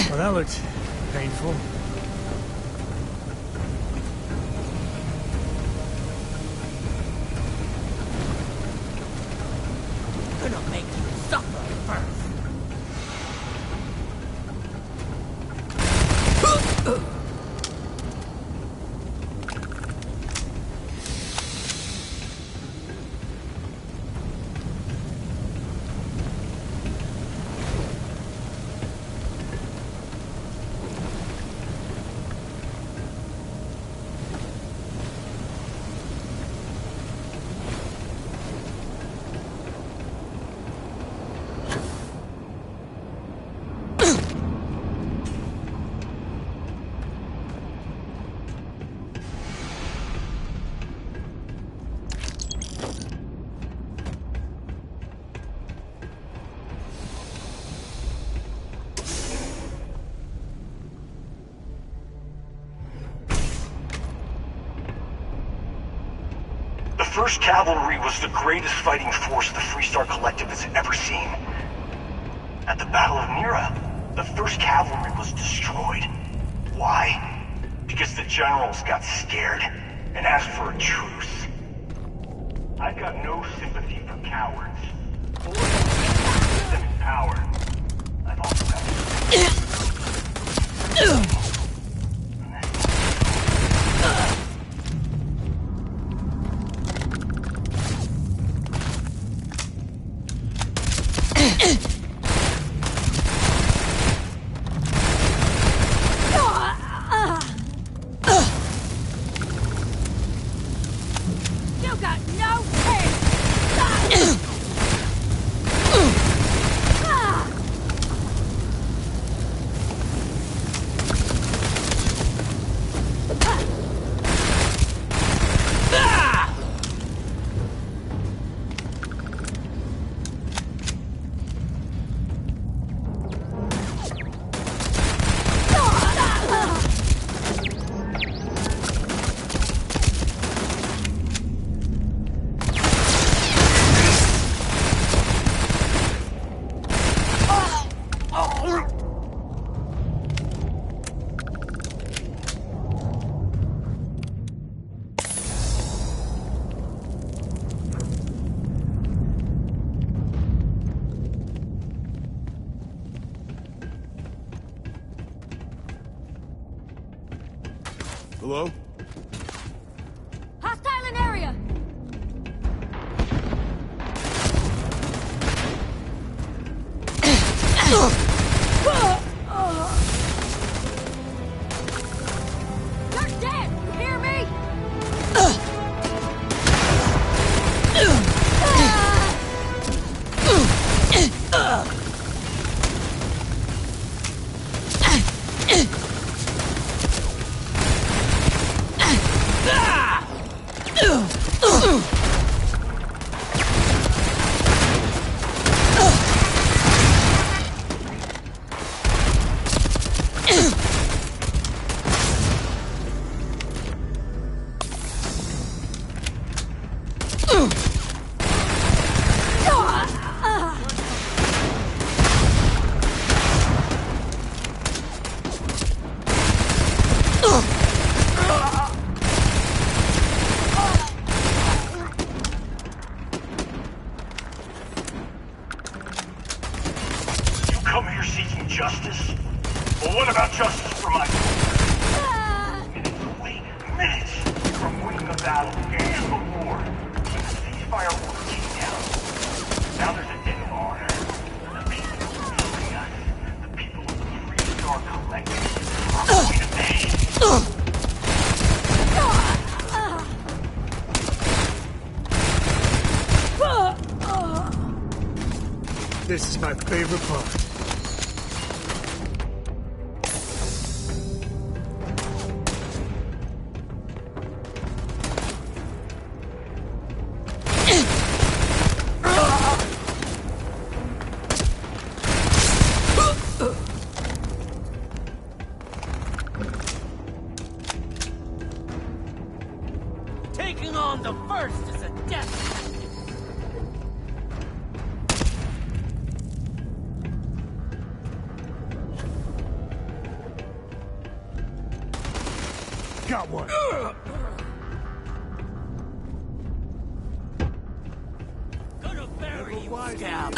Well, that looked painful. Gonna make you suffer first. 1st Cavalry was the greatest fighting force the Freestar Collective has ever seen. At the Battle of Mira, the 1st Cavalry was destroyed. Why? Because the generals got scared and asked for a truce. I've got no sympathy for cowards. Or them in power. I've also got Hello? Hostile in area! You're dead! You hear me? This is my favorite part. Taking on the first is a death. Got one. Gonna bury you, scab.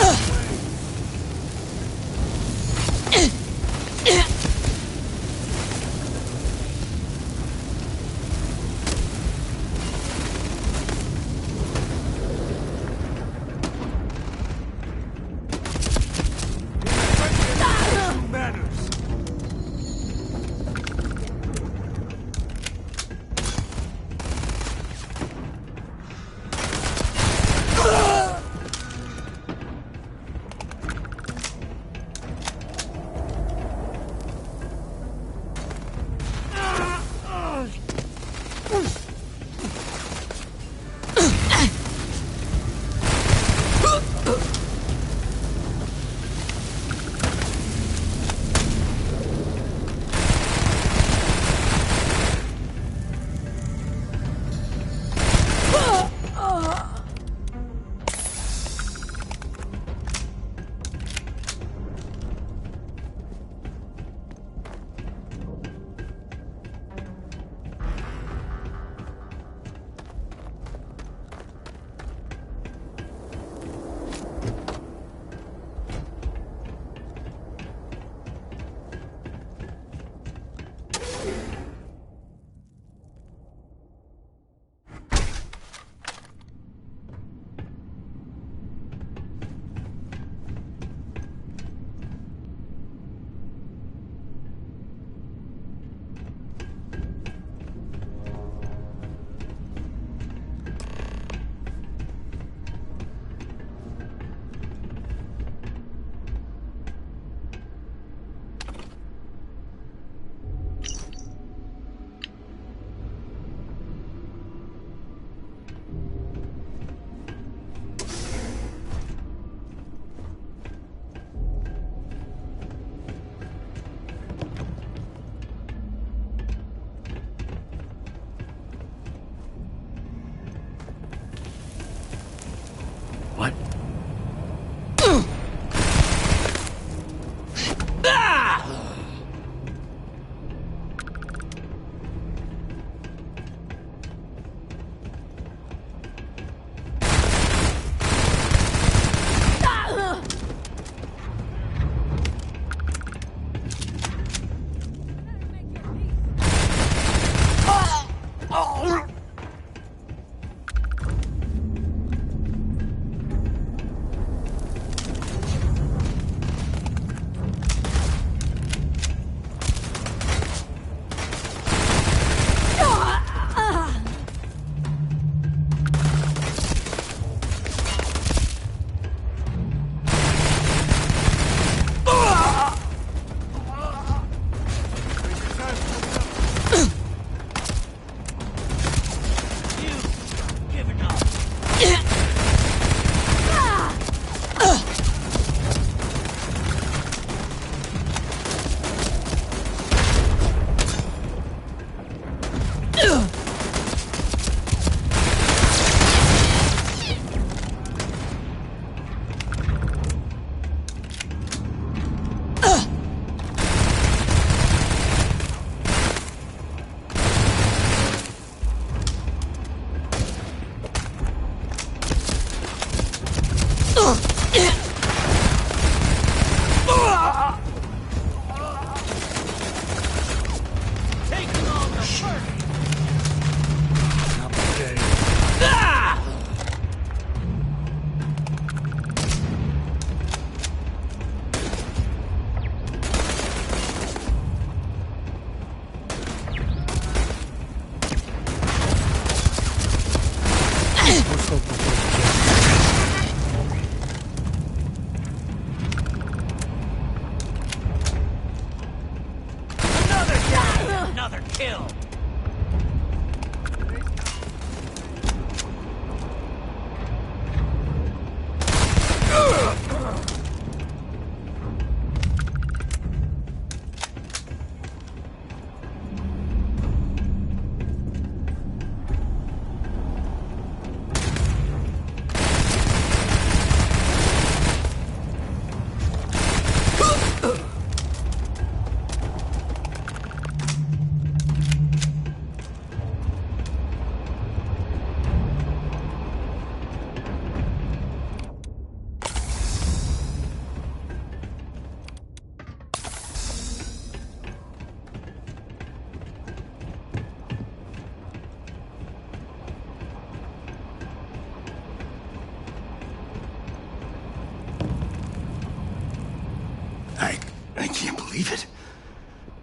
believe it.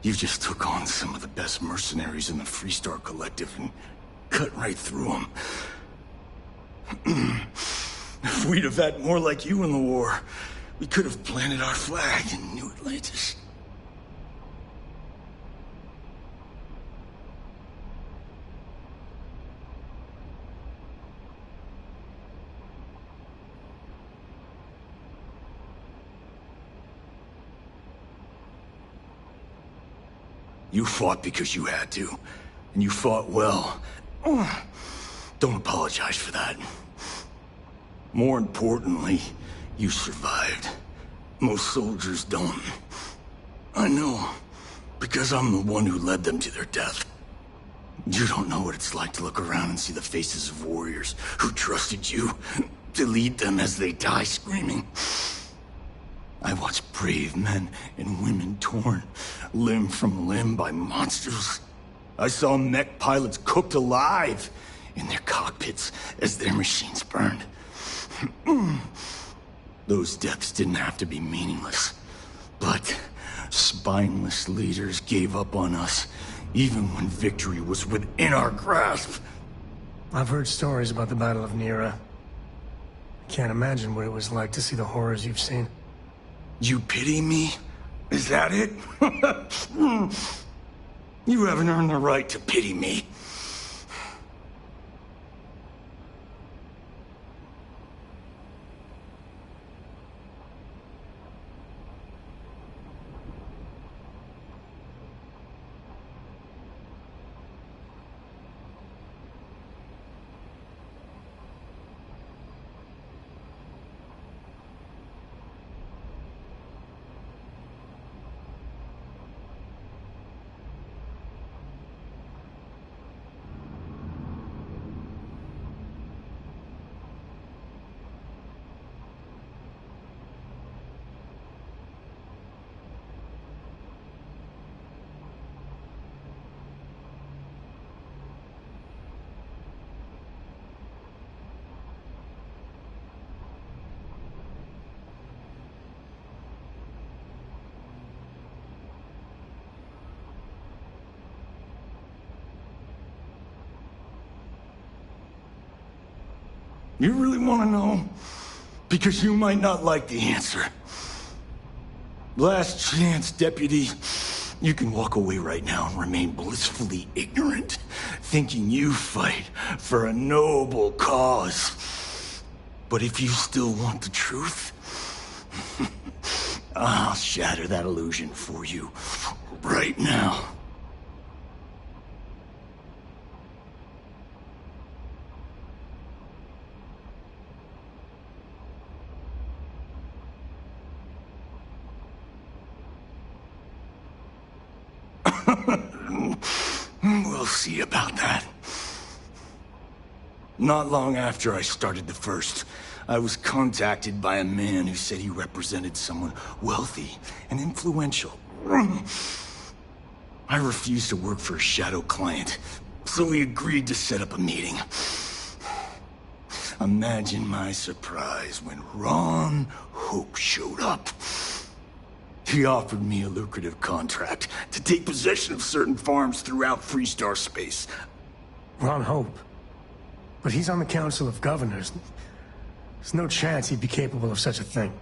You just took on some of the best mercenaries in the Freestar Collective and cut right through them. If we'd have had more like you in the war, we could have planted our flag in New Atlantis. You fought because you had to, and you fought well. Don't apologize for that. More importantly, you survived. Most soldiers don't. I know, because I'm the one who led them to their death. You don't know what it's like to look around and see the faces of warriors who trusted you to lead them as they die screaming. I watched brave men and women torn limb from limb by monsters. I saw mech pilots cooked alive in their cockpits as their machines burned. Those deaths didn't have to be meaningless, but spineless leaders gave up on us even when victory was within our grasp. I've heard stories about the Battle of Nera. I can't imagine what it was like to see the horrors you've seen. You pity me? Is that it? You haven't earned the right to pity me. You really want to know? Because you might not like the answer. Last chance, Deputy. You can walk away right now and remain blissfully ignorant, thinking you fight for a noble cause. But if you still want the truth, I'll shatter that illusion for you right now. We'll see about that. Not long after I started the First, I was contacted by a man who said he represented someone wealthy and influential. I refused to work for a shadow client, so we agreed to set up a meeting. Imagine my surprise when Ron Hope showed up. He offered me a lucrative contract to take possession of certain farms throughout Freestar space. Ron Hope? But he's on the Council of Governors. There's no chance he'd be capable of such a thing.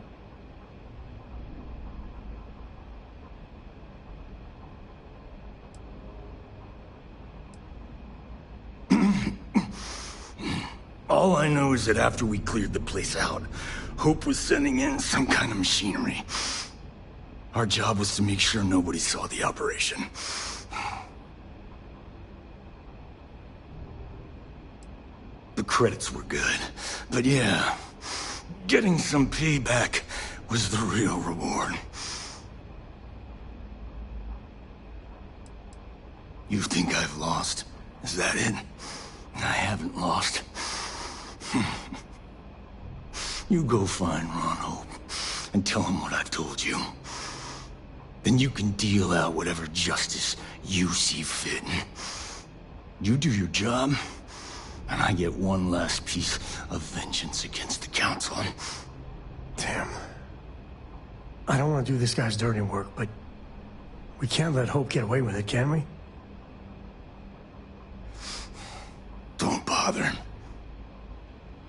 All I know is that after we cleared the place out, Hope was sending in some kind of machinery. Our job was to make sure nobody saw the operation. The credits were good, but yeah, getting some payback was the real reward. You think I've lost? Is that it? I haven't lost. You go find Ron Hope and tell him what I've told you. Then you can deal out whatever justice you see fit. You do your job, and I get one last piece of vengeance against the Council. Damn. I don't want to do this guy's dirty work, but We can't let Hope get away with it, can we? Don't bother.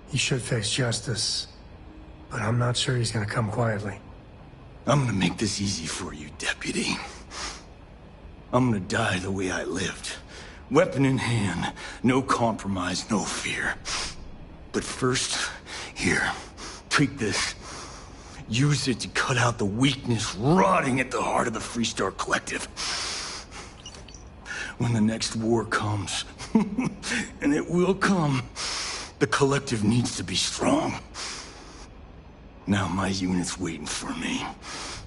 He should face justice, but I'm not sure he's gonna come quietly. I'm gonna make this easy for you, Deputy. I'm gonna die the way I lived. Weapon in hand, no compromise, no fear. But first, here, take this. Use it to cut out the weakness rotting at the heart of the Freestar Collective. When the next war comes, and it will come, the Collective needs to be strong. Now my unit's waiting for me,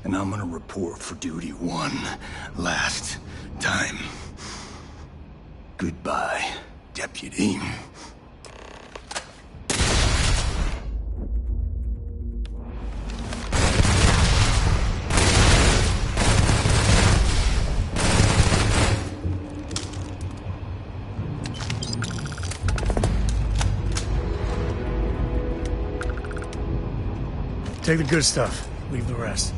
and I'm gonna report for duty one last time. Goodbye, Deputy. Take the good stuff, leave the rest.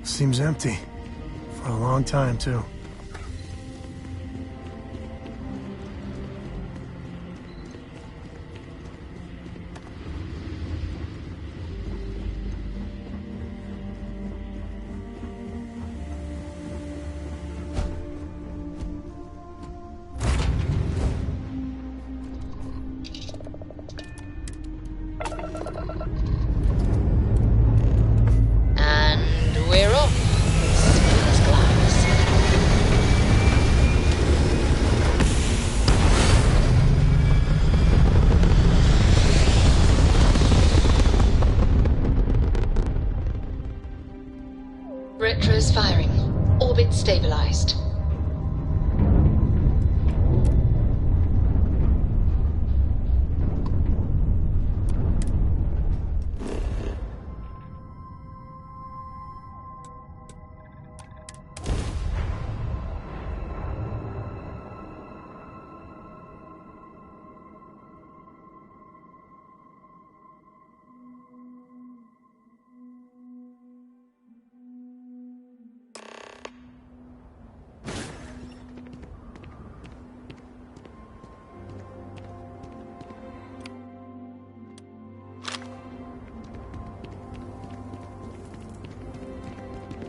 Seems empty. For a long time, too. Retros firing. Orbit stabilized.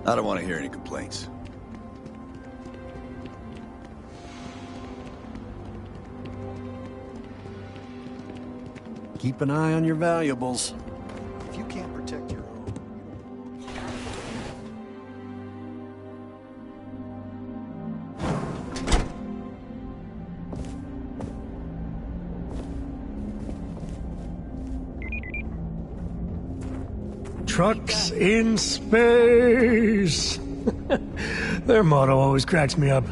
I don't want to hear any complaints. Keep an eye on your valuables. If you can't protect your own... Trucks in space! Their motto always cracks me up.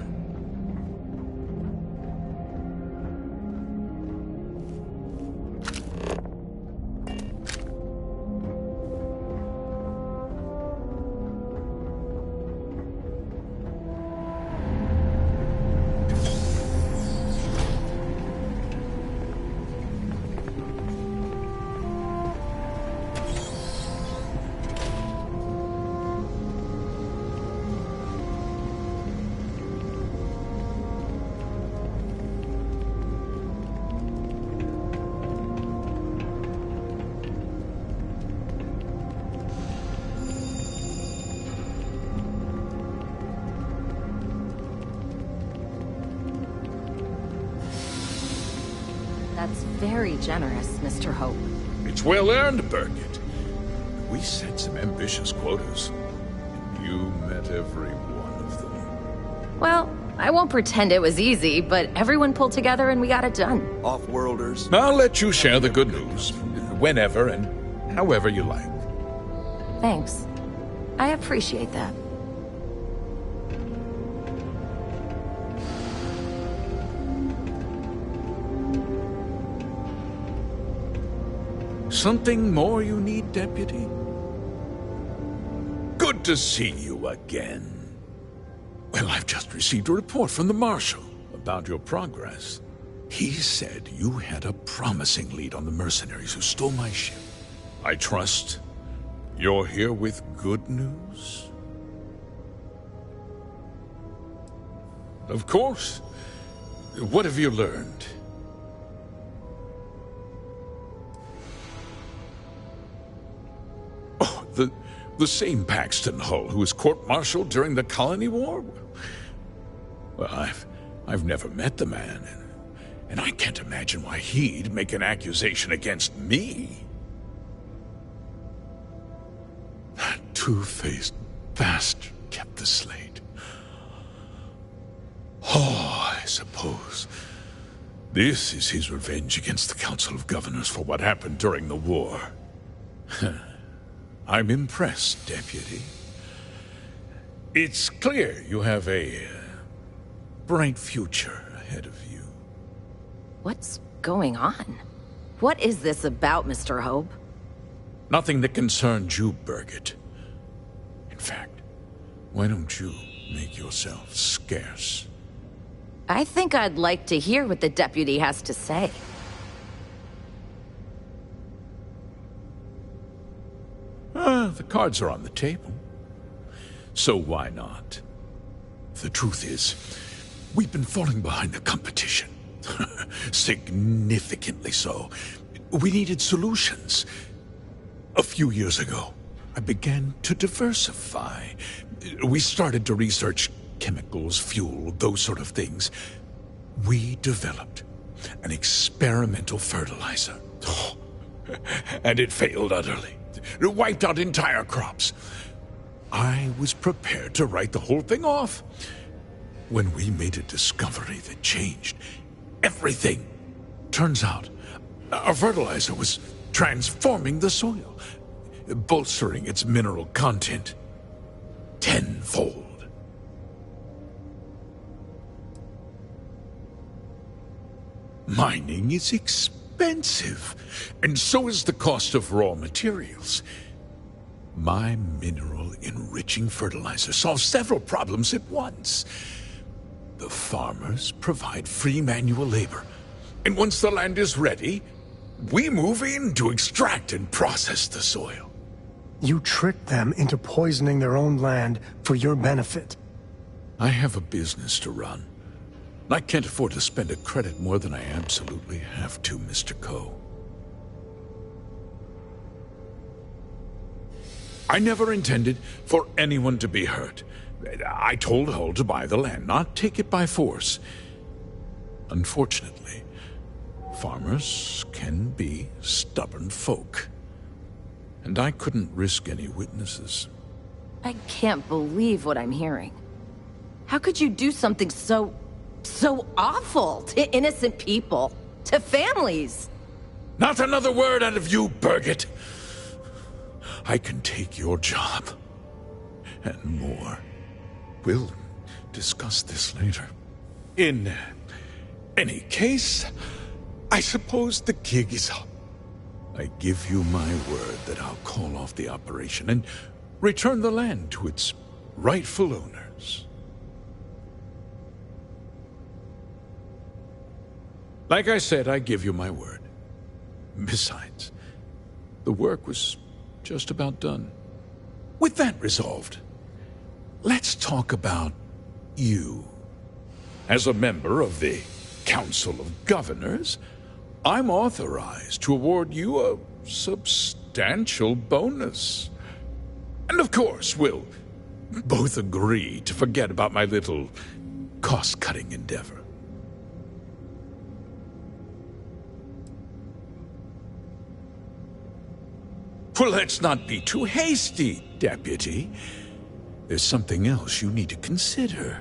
That's very generous, Mr. Hope. It's well earned, Birgit. We set some ambitious quotas. You met every one of them. Well, I won't pretend it was easy, but everyone pulled together and we got it done. Off-worlders. I'll let you share the good news, whenever and however you like. Thanks. I appreciate that. Something more you need, Deputy? Good to see you again. Well, I've just received a report from the Marshal about your progress. He said you had a promising lead on the mercenaries who stole my ship. I trust you're here with good news? Of course. What have you learned? Oh, the same Paxton Hull who was court-martialed during the Colony War? Well, I've never met the man, and I can't imagine why he'd make an accusation against me. That two-faced bastard kept the slate. Oh, I suppose this is his revenge against the Council of Governors for what happened during the war. I'm impressed, Deputy. It's clear you have a bright future ahead of you. What's going on? What is this about, Mr. Hope? Nothing that concerns you, Birgit. In fact, why don't you make yourself scarce? I think I'd like to hear what the deputy has to say. The cards are on the table. So why not? The truth is, we've been falling behind the competition. Significantly so. We needed solutions. A few years ago, I began to diversify. We started to research chemicals, fuel, those sort of things. We developed an experimental fertilizer. And it failed utterly. It wiped out entire crops. I was prepared to write the whole thing off when we made a discovery that changed everything. Turns out, our fertilizer was transforming the soil, bolstering its mineral content tenfold. Mining is expensive, and so is the cost of raw materials. My mineral-enriching fertilizer solves several problems at once. The farmers provide free manual labor, and once the land is ready, we move in to extract and process the soil. You tricked them into poisoning their own land for your benefit. I have a business to run. I can't afford to spend a credit more than I absolutely have to, Mr. Coe. I never intended for anyone to be hurt. I told Hull to buy the land, not take it by force. Unfortunately, farmers can be stubborn folk. And I couldn't risk any witnesses. I can't believe what I'm hearing. How could you do something so awful to innocent people, to families? Not another word out of you, Birgit. I can take your job. And more. We'll discuss this later. In any case, I suppose the gig is up. I give you my word that I'll call off the operation and return the land to its rightful owners. Like I said, I give you my word. Besides, the work was just about done. With that resolved, let's talk about you. As a member of the Council of Governors, I'm authorized to award you a substantial bonus. And of course, we'll both agree to forget about my little cost-cutting endeavor. Well, let's not be too hasty, Deputy. There's something else you need to consider.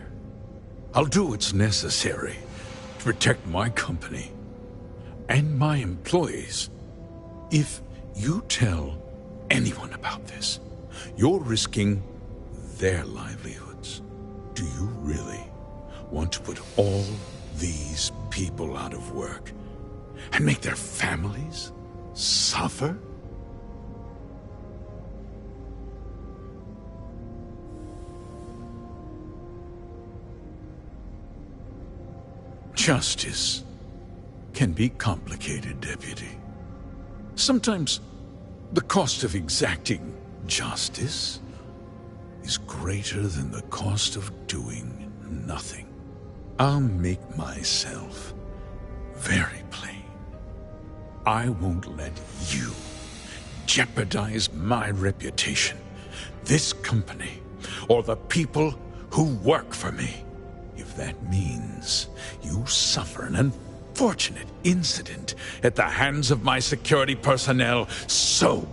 I'll do what's necessary to protect my company and my employees. If you tell anyone about this, you're risking their livelihoods. Do you really want to put all these people out of work and make their families suffer? Justice can be complicated, Deputy. Sometimes the cost of exacting justice is greater than the cost of doing nothing. I'll make myself very plain. I won't let you jeopardize my reputation, this company, or the people who work for me. If that means you suffer an unfortunate incident at the hands of my security personnel, so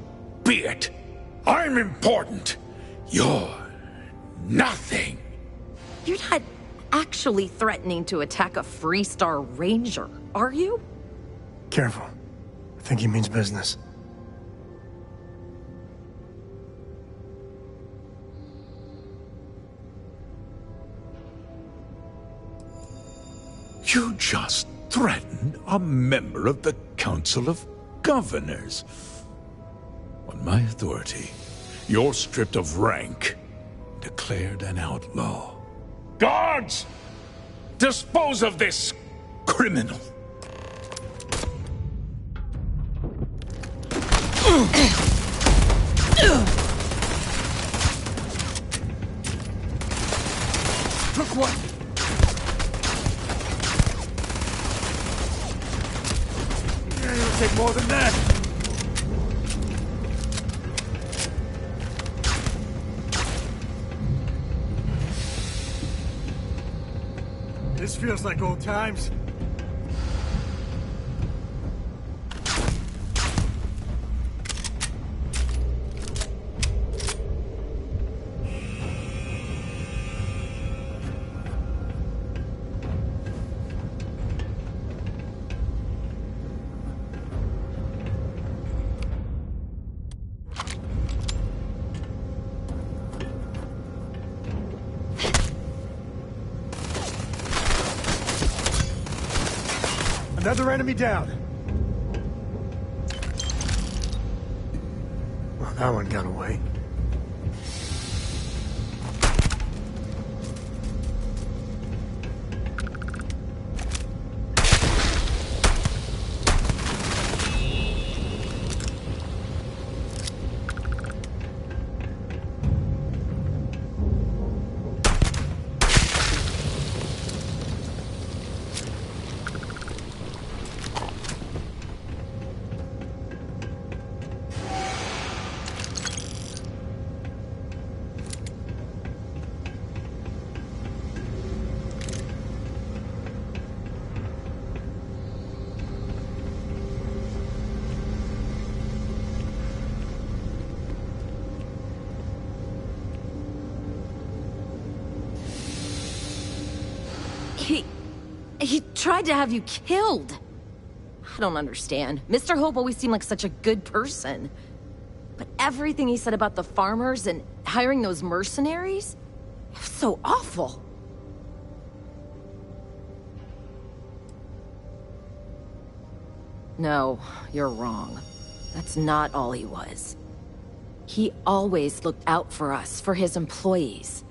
be it. I'm important. You're nothing. You're not actually threatening to attack a Freestar Ranger, are you? Careful. I think he means business. You just threatened a member of the Council of Governors. On my authority, you're stripped of rank, declared an outlaw. Guards! Dispose of this criminal! Took one! It'll take more than that! This feels like old times. Another enemy down. Well, that one got away. He tried to have you killed. I don't understand. Mr. Hope always seemed like such a good person. But everything he said about the farmers and hiring those mercenaries, it was so awful. No, you're wrong. That's not all he was. He always looked out for us, for his employees.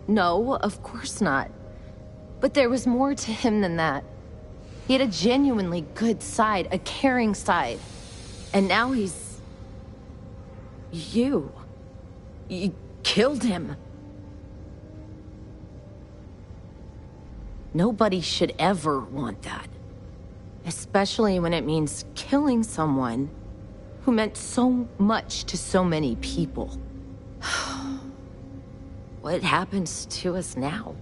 No, of course not. But there was more to him than that. He had a genuinely good side, a caring side. And now he's... You killed him. Nobody should ever want that. Especially when it means killing someone who meant so much to so many people. What happens to us now?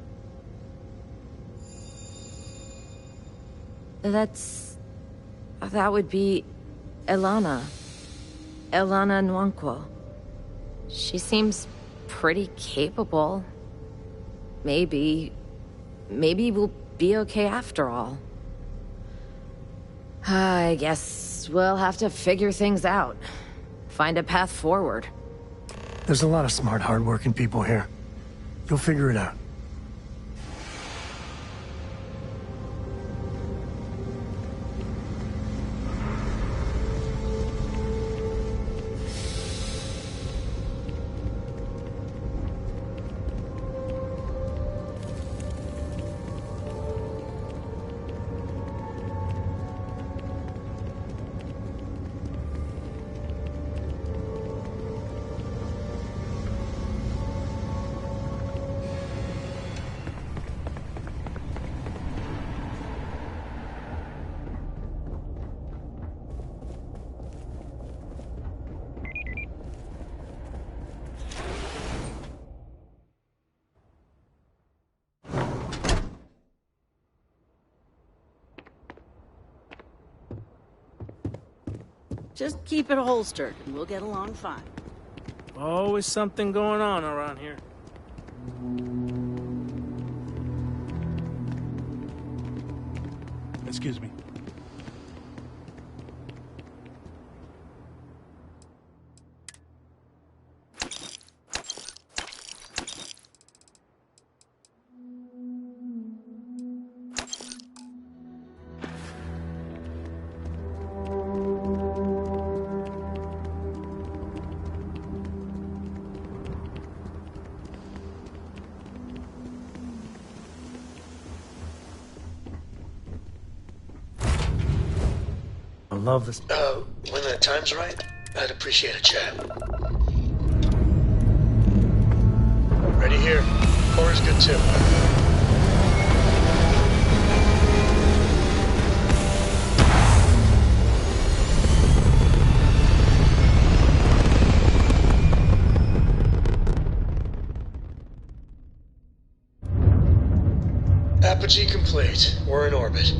That would be Elana. Elana Nwankwo. She seems pretty capable. Maybe we'll be okay after all. I guess we'll have to figure things out. Find a path forward. There's a lot of smart, hard-working people here. You'll figure it out. Just keep it holstered, and we'll get along fine. Always something going on around here. Excuse me. Love this. When the time's right, I'd appreciate a chat. Ready here. Cora's good too. Apogee complete. We're in orbit.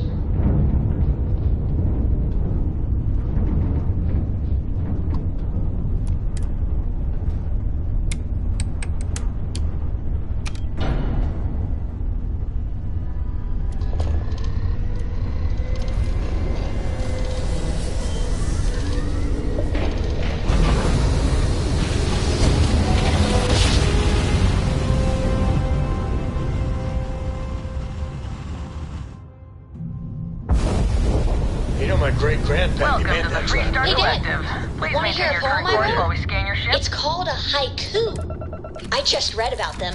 Welcome to the Freestar Collective. Please maintain your current course while we scan your ship. It's called a haiku. I just read about them.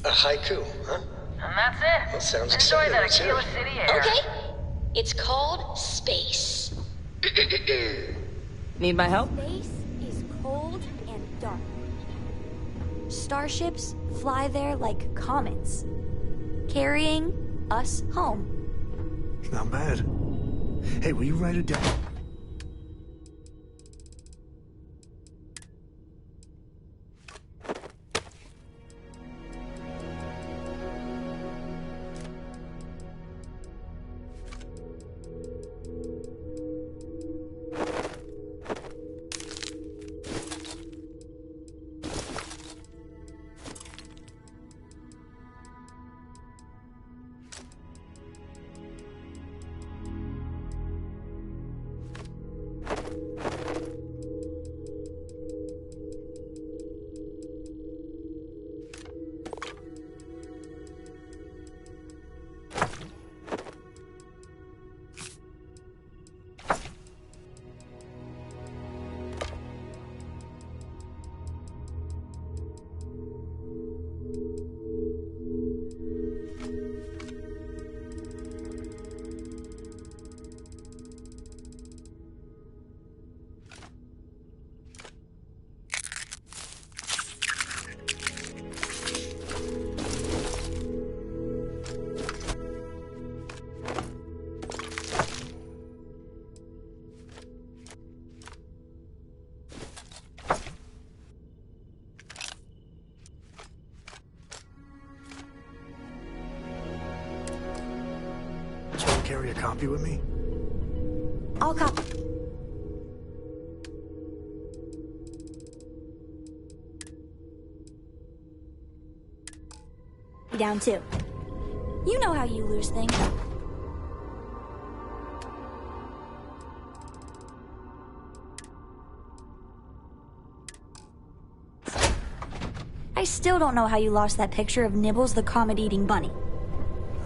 A haiku, huh? And that's it. That sounds Enjoy that exciting, Aquila City air. Okay. It's called space. Need my help? Space is cold and dark. Starships fly there like comets, carrying us home. Not bad. Hey, will you write it down? Carry a copy with me? I'll copy. Down too. You know how you lose things. I still don't know how you lost that picture of Nibbles the comet-eating bunny.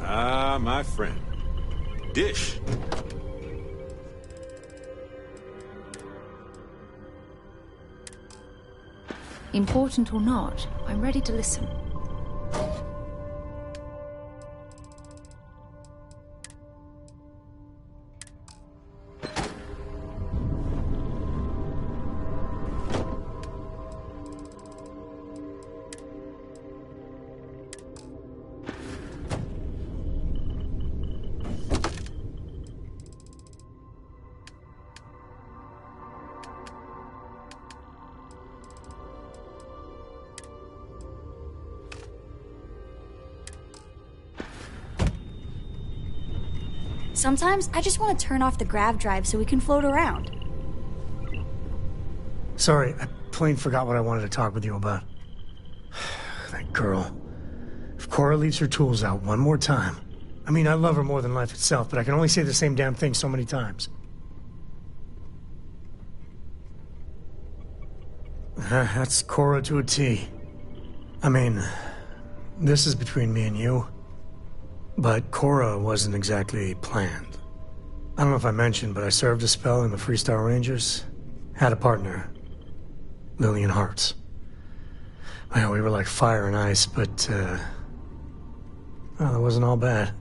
Ah, my friend. Dish. Important or not, I'm ready to listen. Sometimes I just want to turn off the grav drive so we can float around. Sorry, I plain forgot what I wanted to talk with you about. That girl. If Cora leaves her tools out one more time... I mean, I love her more than life itself, but I can only say the same damn thing so many times. That's Cora to a T. I mean, this is between me and you. But Cora wasn't exactly planned. I don't know if I mentioned, but I served a spell in the Freestar Rangers. Had a partner. Lillian Hartz. Well, we were like fire and ice, but, well, it wasn't all bad.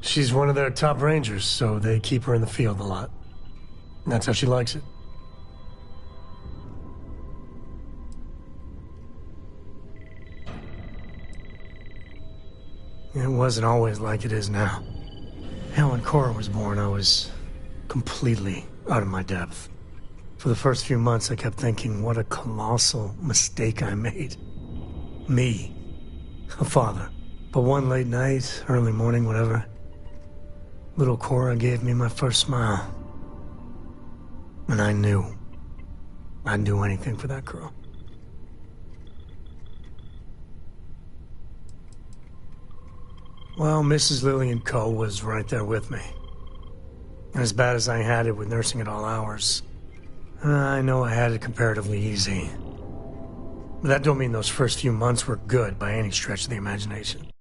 She's one of their top rangers, so they keep her in the field a lot. And that's how she likes it. It wasn't always like it is now. Hell, when Cora was born, I was completely out of my depth. For the first few months, I kept thinking what a colossal mistake I made. Me, a father. But one late night, early morning, whatever, little Cora gave me my first smile. And I knew I'd do anything for that girl. Well, Mrs. Lillian Coe was right there with me. And as bad as I had it with nursing at all hours, I know I had it comparatively easy. But that don't mean those first few months were good by any stretch of the imagination.